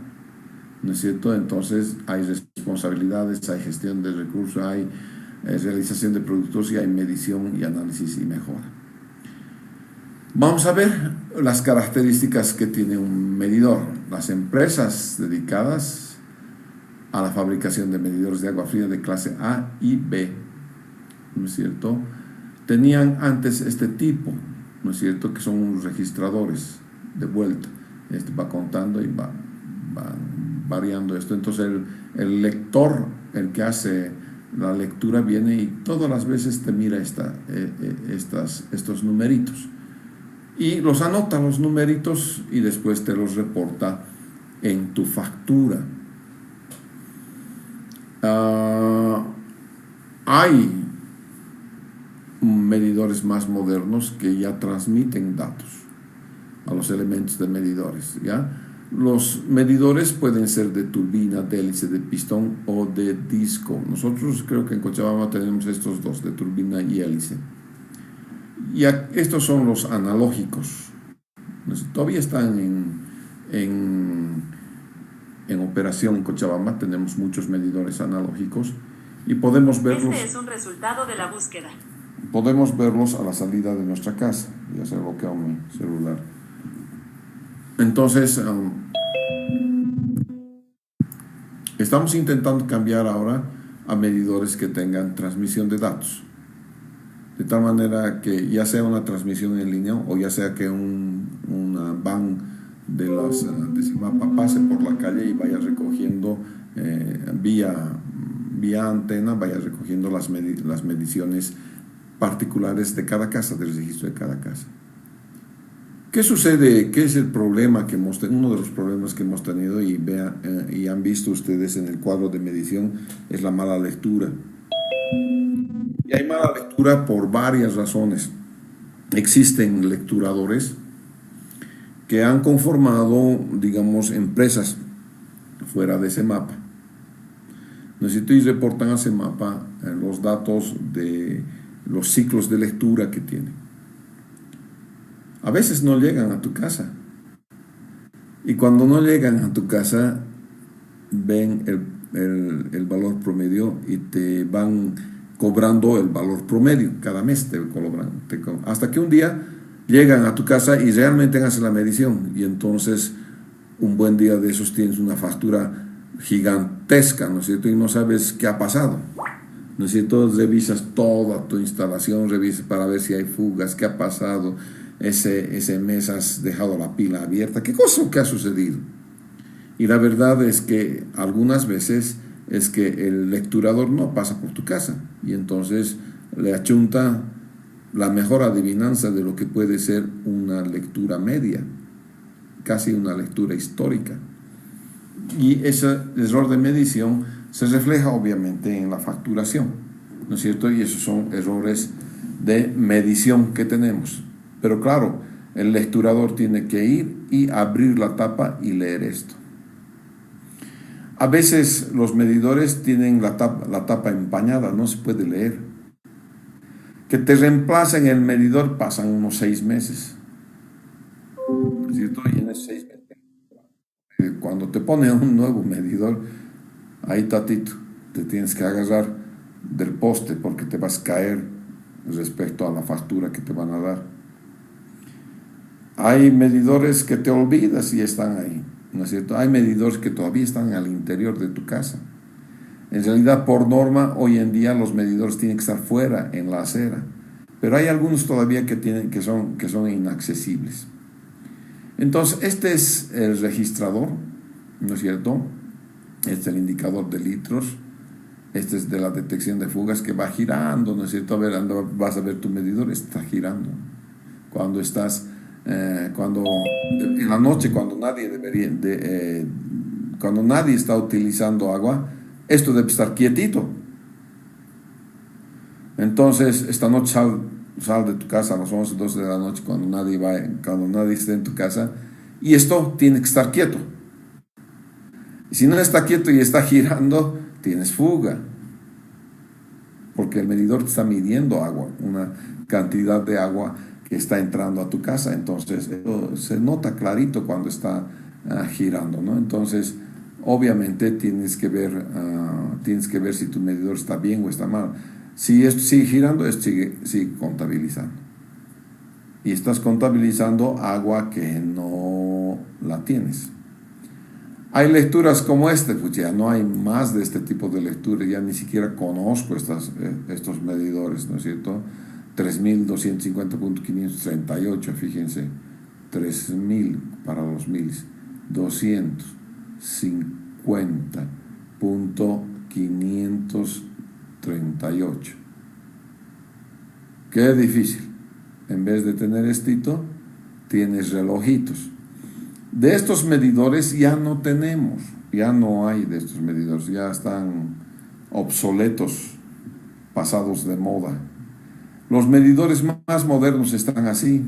¿no es cierto? Entonces, hay responsabilidades, hay gestión de recursos, hay realización de productos y hay medición y análisis y mejora. Vamos a ver las características que tiene un medidor. Las empresas dedicadas a la fabricación de medidores de agua fría de clase A y B, ¿no es cierto?, tenían antes este tipo, ¿no es cierto?, que son unos registradores de vuelta. Va contando y va variando esto. Entonces el lector, el que hace la lectura, viene y todas las veces te mira estos numeritos. Y los anota los numeritos y después te los reporta en tu factura. Hay medidores más modernos que ya transmiten datos a los elementos de medidores, ¿ya? Los medidores pueden ser de turbina, de hélice, de pistón o de disco. Nosotros creo que en Cochabamba tenemos estos dos, de turbina y hélice. Y estos son los analógicos. Todavía están en operación en Cochabamba. Tenemos muchos medidores analógicos y podemos verlos.
Este es un resultado de la búsqueda.
Podemos verlos a la salida de nuestra casa. Ya se bloqueó mi celular. Entonces, estamos intentando cambiar ahora a medidores que tengan transmisión de datos. De tal manera que ya sea una transmisión en línea o ya sea que una van de CIMAPA pase por la calle y vaya recogiendo vía antena, vaya recogiendo las mediciones particulares de cada casa, del registro de cada casa. ¿Qué sucede? ¿Qué es el problema que hemos tenido? Uno de los problemas que hemos tenido y han visto ustedes en el cuadro de medición es la mala lectura. Y hay mala lectura por varias razones. Existen lecturadores que han conformado, digamos, empresas fuera de ese mapa. Y reportan a ese mapa los datos de los ciclos de lectura que tienen. A veces no llegan a tu casa. Y cuando no llegan a tu casa, ven el valor promedio y te van cobrando el valor promedio. Cada mes te cobran. Hasta que un día llegan a tu casa y realmente hacen la medición. Y entonces, un buen día de esos tienes una factura gigantesca, ¿no es cierto? Y no sabes qué ha pasado. ¿No es cierto? Revisas toda tu instalación, revisas para ver si hay fugas, qué ha pasado. Ese mes has dejado la pila abierta. ¿Qué cosa que ha sucedido? Y la verdad es que algunas veces es que el lecturador no pasa por tu casa y entonces le achunta la mejor adivinanza de lo que puede ser una lectura media, casi una lectura histórica. Y ese error de medición se refleja obviamente en la facturación, ¿no es cierto? Y esos son errores de medición que tenemos. Pero claro, el lecturador tiene que ir y abrir la tapa y leer esto. A veces los medidores tienen la tapa empañada, no se puede leer. Que te reemplacen el medidor pasan unos 6 meses. ¿Es cierto? Y en esos 6 meses, cuando te ponen un nuevo medidor, ahí tatito, te tienes que agarrar del poste porque te vas a caer respecto a la factura que te van a dar. Hay medidores que te olvidas y están ahí, ¿no es cierto? Hay medidores que todavía están al interior de tu casa. En realidad, por norma, hoy en día los medidores tienen que estar fuera, en la acera. Pero hay algunos todavía que son inaccesibles. Entonces, este es el registrador, ¿no es cierto? Este es el indicador de litros. Este es de la detección de fugas que va girando, ¿no es cierto? A ver, vas a ver tu medidor, está girando. Cuando en la noche, cuando nadie está utilizando agua, esto debe estar quietito. Entonces, esta noche sal de tu casa a las 11, 12 de la noche, cuando nadie esté en tu casa, y esto tiene que estar quieto. Y si no está quieto y está girando, tienes fuga, porque el medidor te está midiendo agua, una cantidad de agua que está entrando a tu casa. Entonces se nota clarito cuando está girando, ¿no? Entonces obviamente tienes que ver si tu medidor está bien o está mal. Si esto sigue girando, esto sigue contabilizando, y estás contabilizando agua que no la tienes. Hay lecturas como pues ya no hay más de este tipo de lecturas, ya ni siquiera conozco estos medidores, ¿no es cierto? 3250.538, fíjense, 3000 para los miles, 250.538. Qué difícil. En vez de tener estito, tienes relojitos. De estos medidores ya no tenemos, ya no hay de estos medidores, ya están obsoletos, pasados de moda. Los medidores más modernos están así,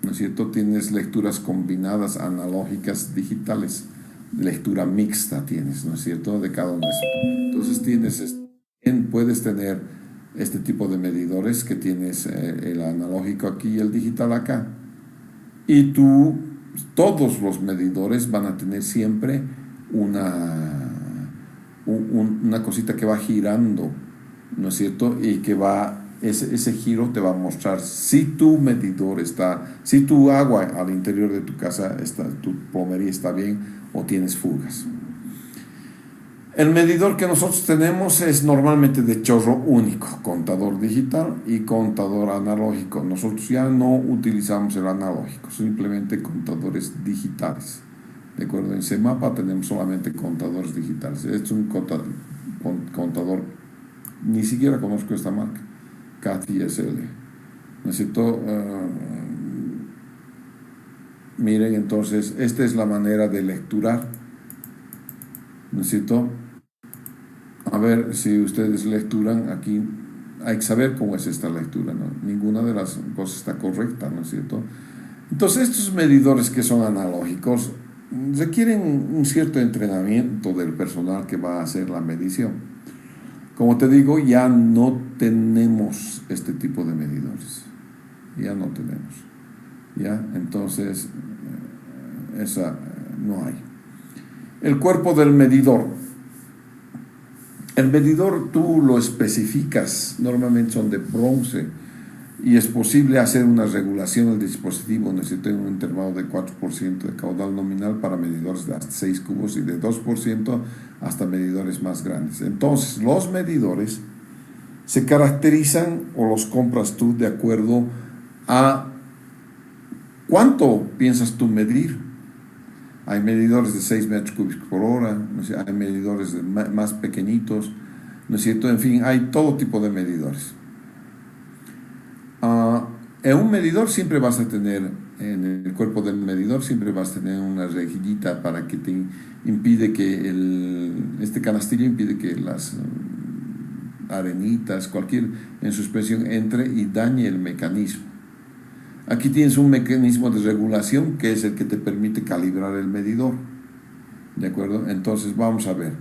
¿no es cierto? Tienes lecturas combinadas, analógicas, digitales, lectura mixta tienes, ¿no es cierto? De cada uno de esos. Entonces puedes tener este tipo de medidores que tienes el analógico aquí y el digital acá. Y todos los medidores van a tener siempre una cosita que va girando, ¿no es cierto? Y que ese giro te va a mostrar si tu agua al interior de tu casa tu plomería está bien o tienes fugas. El medidor que nosotros tenemos es normalmente de chorro único, contador digital y contador analógico. Nosotros ya no utilizamos el analógico, simplemente contadores digitales. De acuerdo, en CEMAPA tenemos solamente contadores digitales. Este es un contador, ni siquiera conozco esta marca, CAT-ISL. Necesito miren, entonces, esta es la manera de lecturar. Necesito, a ver si ustedes lecturan aquí, hay que saber cómo es esta lectura, ¿no? Ninguna de las cosas está correcta, ¿no es cierto? Entonces, estos medidores que son analógicos requieren un cierto entrenamiento del personal que va a hacer la medición. Como te digo, ya no tenemos este tipo de medidores. Ya no tenemos. ¿Ya? Entonces, esa no hay. El cuerpo del medidor. El medidor tú lo especificas, normalmente son de bronce, y es posible hacer una regulación del dispositivo. Necesita un intervalo de 4% de caudal nominal para medidores de hasta 6 cubos y de 2% hasta medidores más grandes. Entonces, los medidores se caracterizan o los compras tú de acuerdo a cuánto piensas tú medir. Hay medidores de 6 metros cúbicos por hora, ¿no es cierto? Hay medidores más pequeñitos, ¿no es cierto? En fin, hay todo tipo de medidores. En un medidor siempre vas a tener, en el cuerpo del medidor siempre vas a tener una rejillita para que te impide que este canastillo impide que las arenitas, cualquier en suspensión entre y dañe el mecanismo. Aquí tienes un mecanismo de regulación que es el que te permite calibrar el medidor. ¿De acuerdo? Entonces vamos a ver.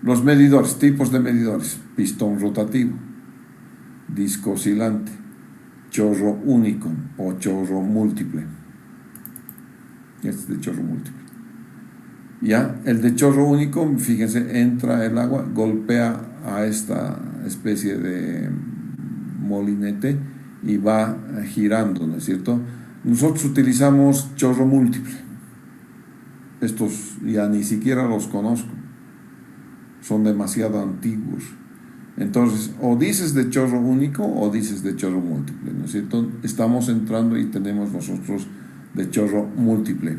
Los medidores, tipos de medidores: pistón rotativo, disco oscilante, chorro único o chorro múltiple. Este es de chorro múltiple. Ya, el de chorro único, fíjense, entra el agua, golpea a esta especie de molinete y va girando, ¿no es cierto? Nosotros utilizamos chorro múltiple. Estos ya ni siquiera los conozco, son demasiado antiguos. Entonces, o dices de chorro único o dices de chorro múltiple, ¿no es cierto? Estamos entrando y tenemos nosotros de chorro múltiple,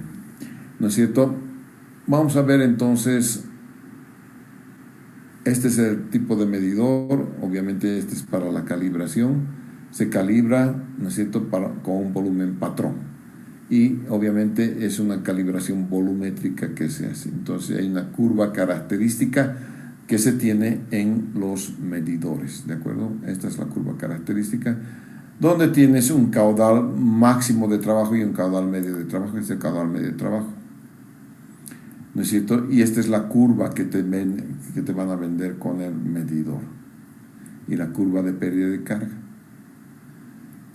¿no es cierto? Vamos a ver entonces, este es el tipo de medidor, obviamente este es para la calibración, se calibra, ¿no es cierto?, con un volumen patrón, y obviamente es una calibración volumétrica que se hace. Entonces hay una curva característica que se tiene en los medidores, ¿de acuerdo? Esta es la curva característica, donde tienes un caudal máximo de trabajo y un caudal medio de trabajo. Este es el caudal medio de trabajo, ¿no es cierto? Y esta es la curva que te van a vender con el medidor, y la curva de pérdida de carga,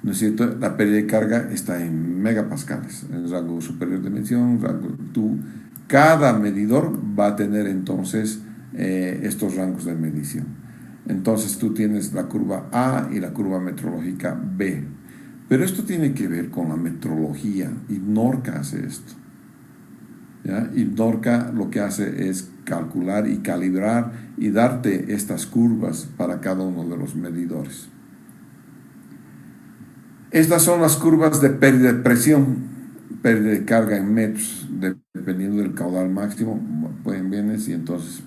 ¿no es cierto? La pérdida de carga está en megapascales, en rango superior de medición, cada medidor va a tener entonces estos rangos de medición. Entonces tú tienes la curva A y la curva metrológica B, pero esto tiene que ver con la metrología. IPNORCA hace esto, ¿ya? IPNORCA lo que hace es calcular y calibrar y darte estas curvas para cada uno de los medidores. Estas son las curvas de pérdida de presión, pérdida de carga en metros, dependiendo del caudal máximo, pueden ver, y entonces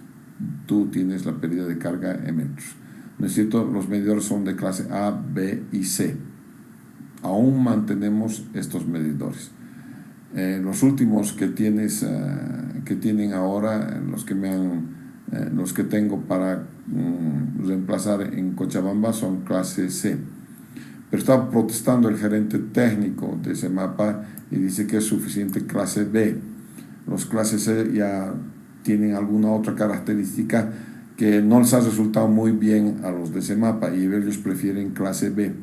tú tienes la pérdida de carga en metros, ¿no es cierto? Los medidores son de clase A, B y C. Aún mantenemos estos medidores. Los últimos que tienen ahora, los que tengo para reemplazar en Cochabamba son clase C. Pero está protestando el gerente técnico de Semapa y dice que es suficiente clase B. Los clases C ya tienen alguna otra característica que no les ha resultado muy bien a los de Semapa y ellos prefieren clase B.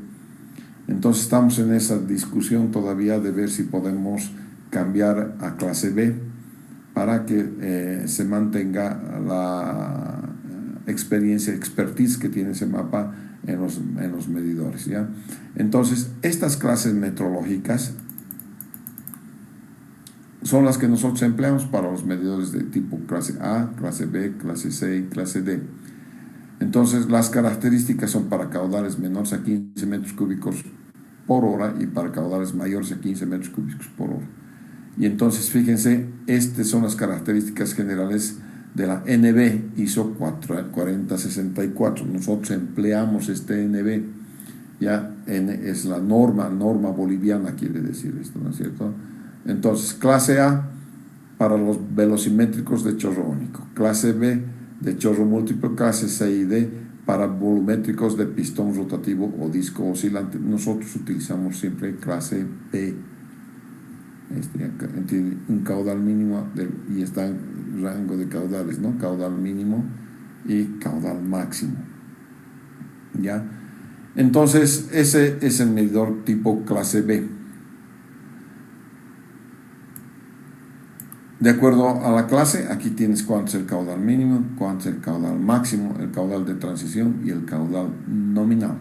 Entonces estamos en esa discusión todavía de ver si podemos cambiar a clase B para que se mantenga la expertise que tiene Semapa en los medidores, ¿ya? Entonces, estas clases metrológicas son las que nosotros empleamos para los medidores de tipo clase A, clase B, clase C y clase D. Entonces, las características son para caudales menores a 15 metros cúbicos por hora y para caudales mayores a 15 metros cúbicos por hora. Y entonces, fíjense, estas son las características generales de la NB ISO 4064. Nosotros empleamos este NB, ya es la norma boliviana, quiere decir esto, ¿no es cierto? Entonces, clase A para los velocimétricos de chorro único, clase B de chorro múltiple, clase C y D para volumétricos de pistón rotativo o disco oscilante. Nosotros utilizamos siempre clase B. Tiene un caudal mínimo y está en rango de caudales, ¿no? Caudal mínimo y caudal máximo. ¿Ya? Entonces, ese es el medidor tipo clase B. De acuerdo a la clase, aquí tienes cuánto es el caudal mínimo, cuánto es el caudal máximo, el caudal de transición y el caudal nominal.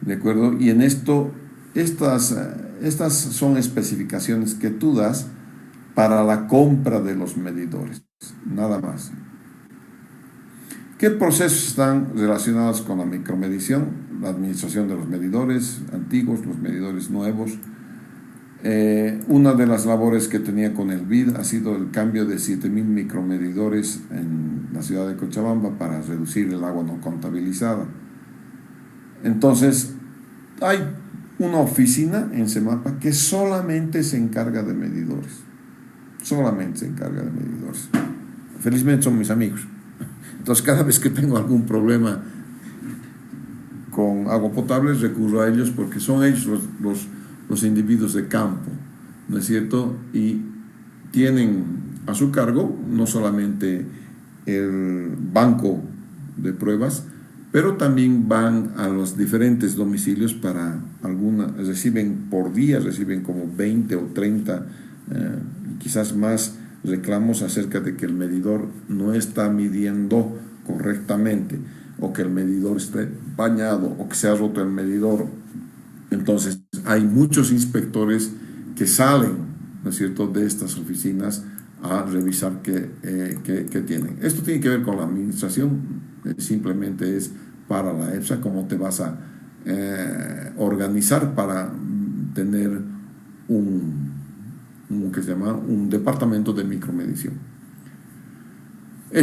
¿De acuerdo? Y en esto, estas son especificaciones que tú das para la compra de los medidores, nada más. ¿Qué procesos están relacionados con la micromedición? La administración de los medidores antiguos, los medidores nuevos. Una de las labores que tenía con el BID ha sido el cambio de 7.000 micromedidores en la ciudad de Cochabamba para reducir el agua no contabilizada. Entonces, hay una oficina en CEMAPA que solamente se encarga de medidores. Solamente se encarga de medidores. Felizmente son mis amigos. Entonces, cada vez que tengo algún problema con agua potable, recurro a ellos porque son ellos los individuos de campo, ¿no es cierto? Y tienen a su cargo no solamente el banco de pruebas, pero también van a los diferentes domicilios para reciben por día, reciben como 20 o 30, quizás más reclamos acerca de que el medidor no está midiendo correctamente, o que el medidor esté bañado, o que se ha roto el medidor. Entonces, hay muchos inspectores que salen, ¿no es cierto?, de estas oficinas a revisar qué tienen. Esto tiene que ver con la administración, simplemente es para la EFSA cómo te vas a organizar para tener un departamento de micromedición.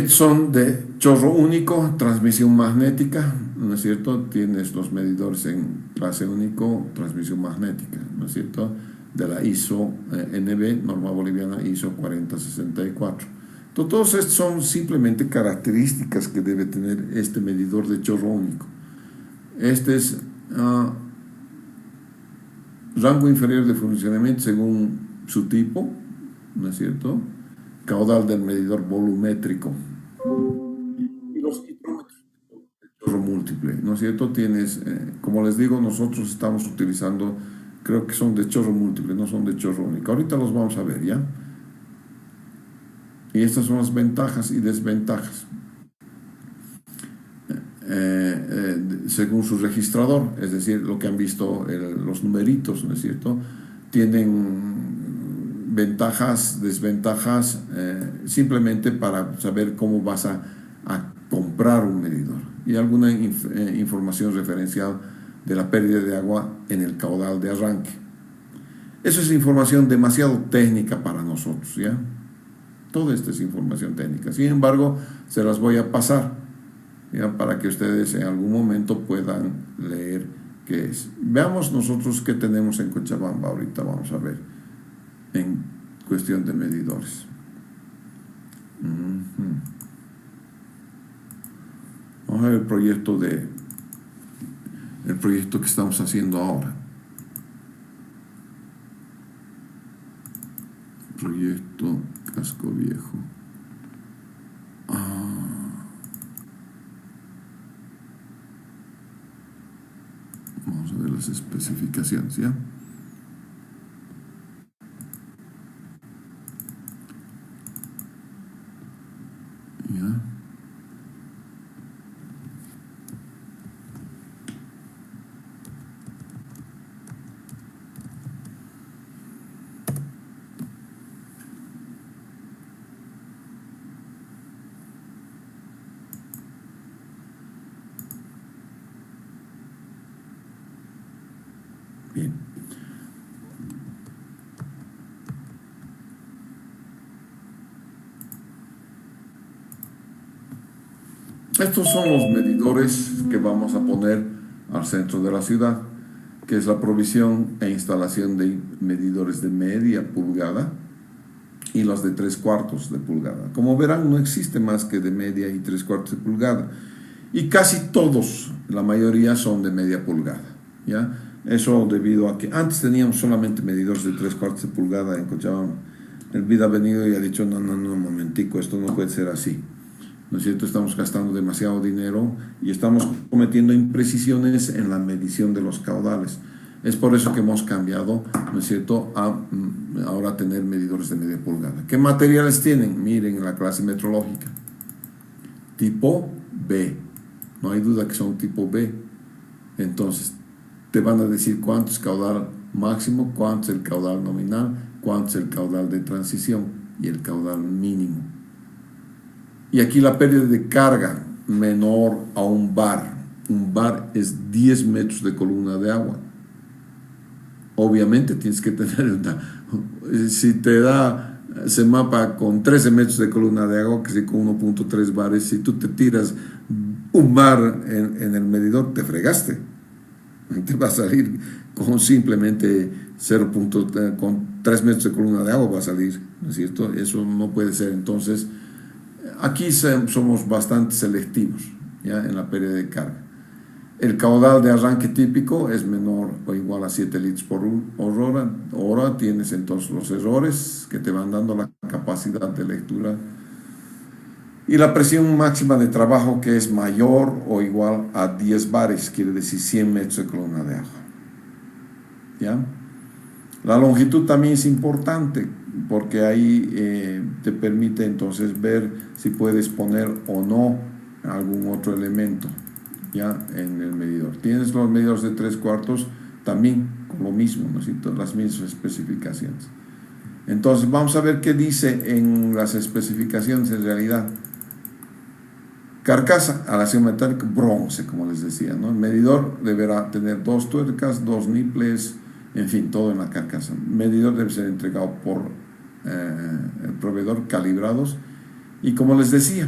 Son de chorro único, transmisión magnética, ¿no es cierto? Tienes los medidores en clase único, transmisión magnética, ¿no es cierto? De la ISO NB, norma boliviana ISO 4064. Entonces, todos estos son simplemente características que debe tener este medidor de chorro único. Este es rango inferior de funcionamiento según su tipo, ¿no es cierto? Caudal del medidor volumétrico. Y los hidrómetros de chorro múltiple, ¿no es cierto? Tienes, como les digo, nosotros estamos utilizando, creo que son de chorro múltiple, no son de chorro único. Ahorita los vamos a ver, ¿ya? Y estas son las ventajas y desventajas. Según su registrador, es decir, lo que han visto los numeritos, ¿no es cierto? Tienen ventajas, desventajas, simplemente para saber cómo vas a comprar un medidor, y alguna información referencial de la pérdida de agua en el caudal de arranque. Eso es información demasiado técnica para nosotros, ¿ya? Toda esta es información técnica. Sin embargo, se las voy a pasar, ¿ya?, para que ustedes en algún momento puedan leer qué es. Veamos nosotros qué tenemos en Cochabamba. Ahorita vamos a ver en cuestión de medidores. Vamos a ver el proyecto que estamos haciendo ahora. Proyecto Casco Viejo. Vamos a ver las especificaciones, ¿ya? Bien. Estos son los medidores que vamos a poner al centro de la ciudad. que es la provisión e instalación de medidores de media pulgada y los de 3/4 de pulgada. Como verán, no existe más que de media y 3/4 de pulgada. Y casi todos, la mayoría, son de media pulgada, ¿ya? Eso debido a que antes teníamos solamente medidores de 3/4 de pulgada en Cochabamba. El BID ha venido y ha dicho, no, un momentico, esto no puede ser así. ¿No es cierto? Estamos gastando demasiado dinero y estamos cometiendo imprecisiones en la medición de los caudales. Es por eso que hemos cambiado, ¿no es cierto?, a ahora tener medidores de media pulgada. ¿Qué materiales tienen? Miren en la clase metrológica. Tipo B. No hay duda que son tipo B. Entonces, te van a decir cuánto es caudal máximo, cuánto es el caudal nominal, cuánto es el caudal de transición y el caudal mínimo. Y aquí la pérdida de carga menor a un bar. Un bar es 10 metros de columna de agua. Obviamente tienes que tener si te da CEMAPA con 13 metros de columna de agua, que sí, con 1.3 bares, si tú te tiras un bar en el medidor, te fregaste. Te va a salir con simplemente con 3 metros de columna de agua va a salir, ¿no es cierto? Eso no puede ser. Entonces, aquí somos bastante selectivos, ¿ya?, en la pérdida de carga. El caudal de arranque típico es menor o igual a 7 litros por hora. Ahora tienes entonces los errores que te van dando la capacidad de lectura. Y la presión máxima de trabajo, que es mayor o igual a 10 bares, quiere decir 100 metros de columna de agua. ¿Ya? La longitud también es importante, porque ahí te permite entonces ver si puedes poner o no algún otro elemento, ya, en el medidor. Tienes los medidores de 3/4 también con lo mismo, ¿no es cierto?, las mismas especificaciones. Entonces vamos a ver qué dice en las especificaciones en realidad. Carcasa, aleación metálica, bronce, como les decía, ¿no? El medidor deberá tener 2 tuercas, 2 niples, en fin, todo en la carcasa. El medidor debe ser entregado por el proveedor, calibrados, y como les decía,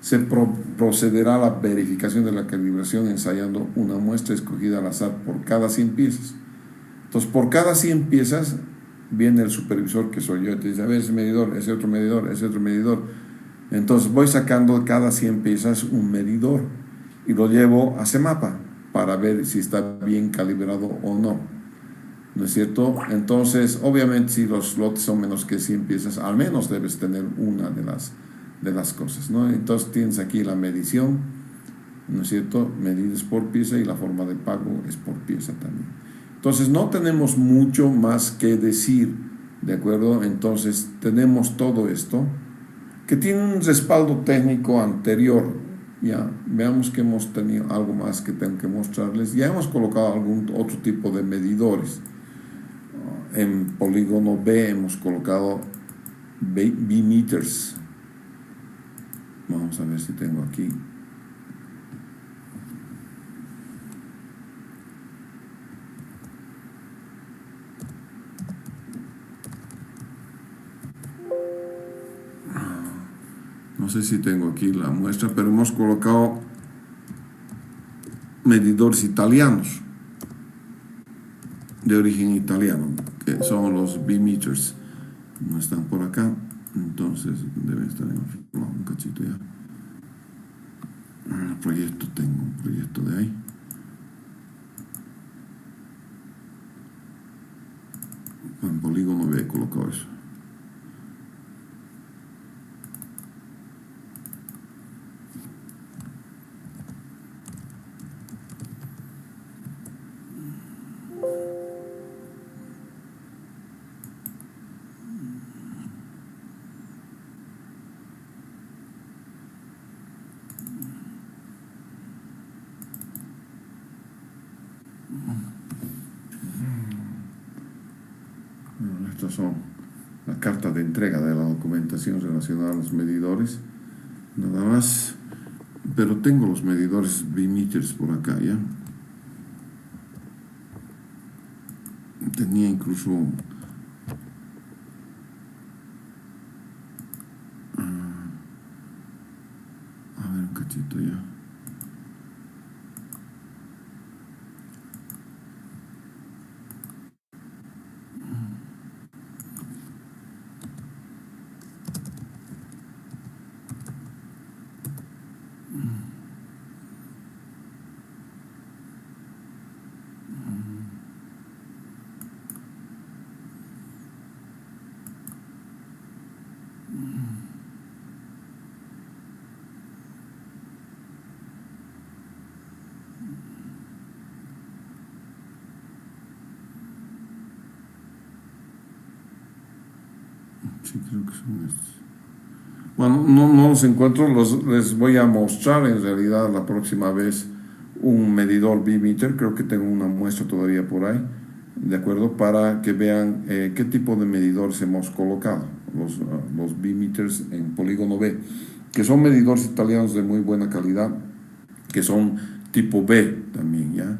se procederá a la verificación de la calibración ensayando una muestra escogida al azar por cada 100 piezas. Entonces, por cada 100 piezas viene el supervisor, que soy yo, y te dice, a ver, ese medidor, ese otro medidor, ese otro medidor. Entonces voy sacando de cada 100 piezas un medidor y lo llevo a CEMAPA para ver si está bien calibrado o no. ¿No es cierto? Entonces, obviamente, si los lotes son menos que 100 piezas, al menos debes tener una de las cosas, ¿no? Entonces tienes aquí la medición, ¿no es cierto?, medidas por pieza, y la forma de pago es por pieza también. Entonces no tenemos mucho más que decir, ¿de acuerdo? Entonces tenemos todo esto que tiene un respaldo técnico anterior. Ya, veamos que hemos tenido algo más que tengo que mostrarles. Ya hemos colocado algún otro tipo de medidores. En polígono B hemos colocado B-meters. Vamos a ver si tengo aquí. No sé si tengo aquí la muestra, pero hemos colocado medidores italianos, de origen italiano, que son los B-meters. No están por acá, entonces deben estar en un cachito ya. El proyecto, tengo un proyecto de ahí. En polígono B he colocado eso. Estas son las cartas de entrega de la documentación relacionada a los medidores, nada más, pero tengo los medidores B-meters por acá ya. Tenía incluso a ver un cachito ya. Sí, creo que son estos. Bueno, no los encuentro, les voy a mostrar en realidad la próxima vez un medidor bimeter, creo que tengo una muestra todavía por ahí, ¿de acuerdo? Para que vean qué tipo de medidores hemos colocado, los bimeters en polígono B, que son medidores italianos de muy buena calidad, que son tipo B también, ¿ya?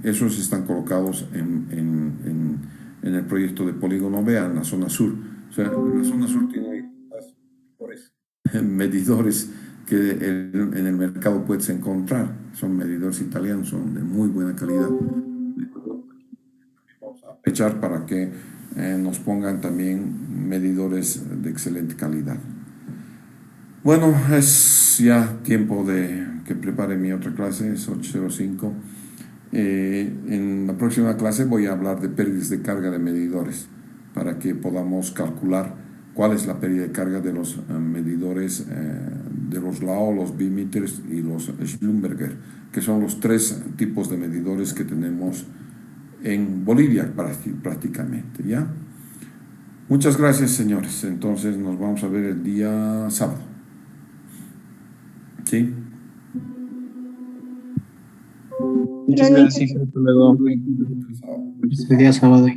Esos están colocados en el proyecto de polígono B en la zona sur. O sea, la zona sur tiene medidores que en el mercado puedes encontrar. Son medidores italianos, son de muy buena calidad. Vamos a echar para que nos pongan también medidores de excelente calidad. Bueno, es ya tiempo de que prepare mi otra clase, es 8:05. En la próxima clase voy a hablar de pérdidas de carga de medidores para que podamos calcular cuál es la pérdida de carga de los medidores de los LAO, los bimeters y los Schlumberger, que son los 3 tipos de medidores que tenemos en Bolivia prácticamente, ¿ya? Muchas gracias, señores. Entonces nos vamos a ver el día sábado. ¿Sí?
Muchas gracias. Hasta luego.
Sábado.
Feliz día sábado.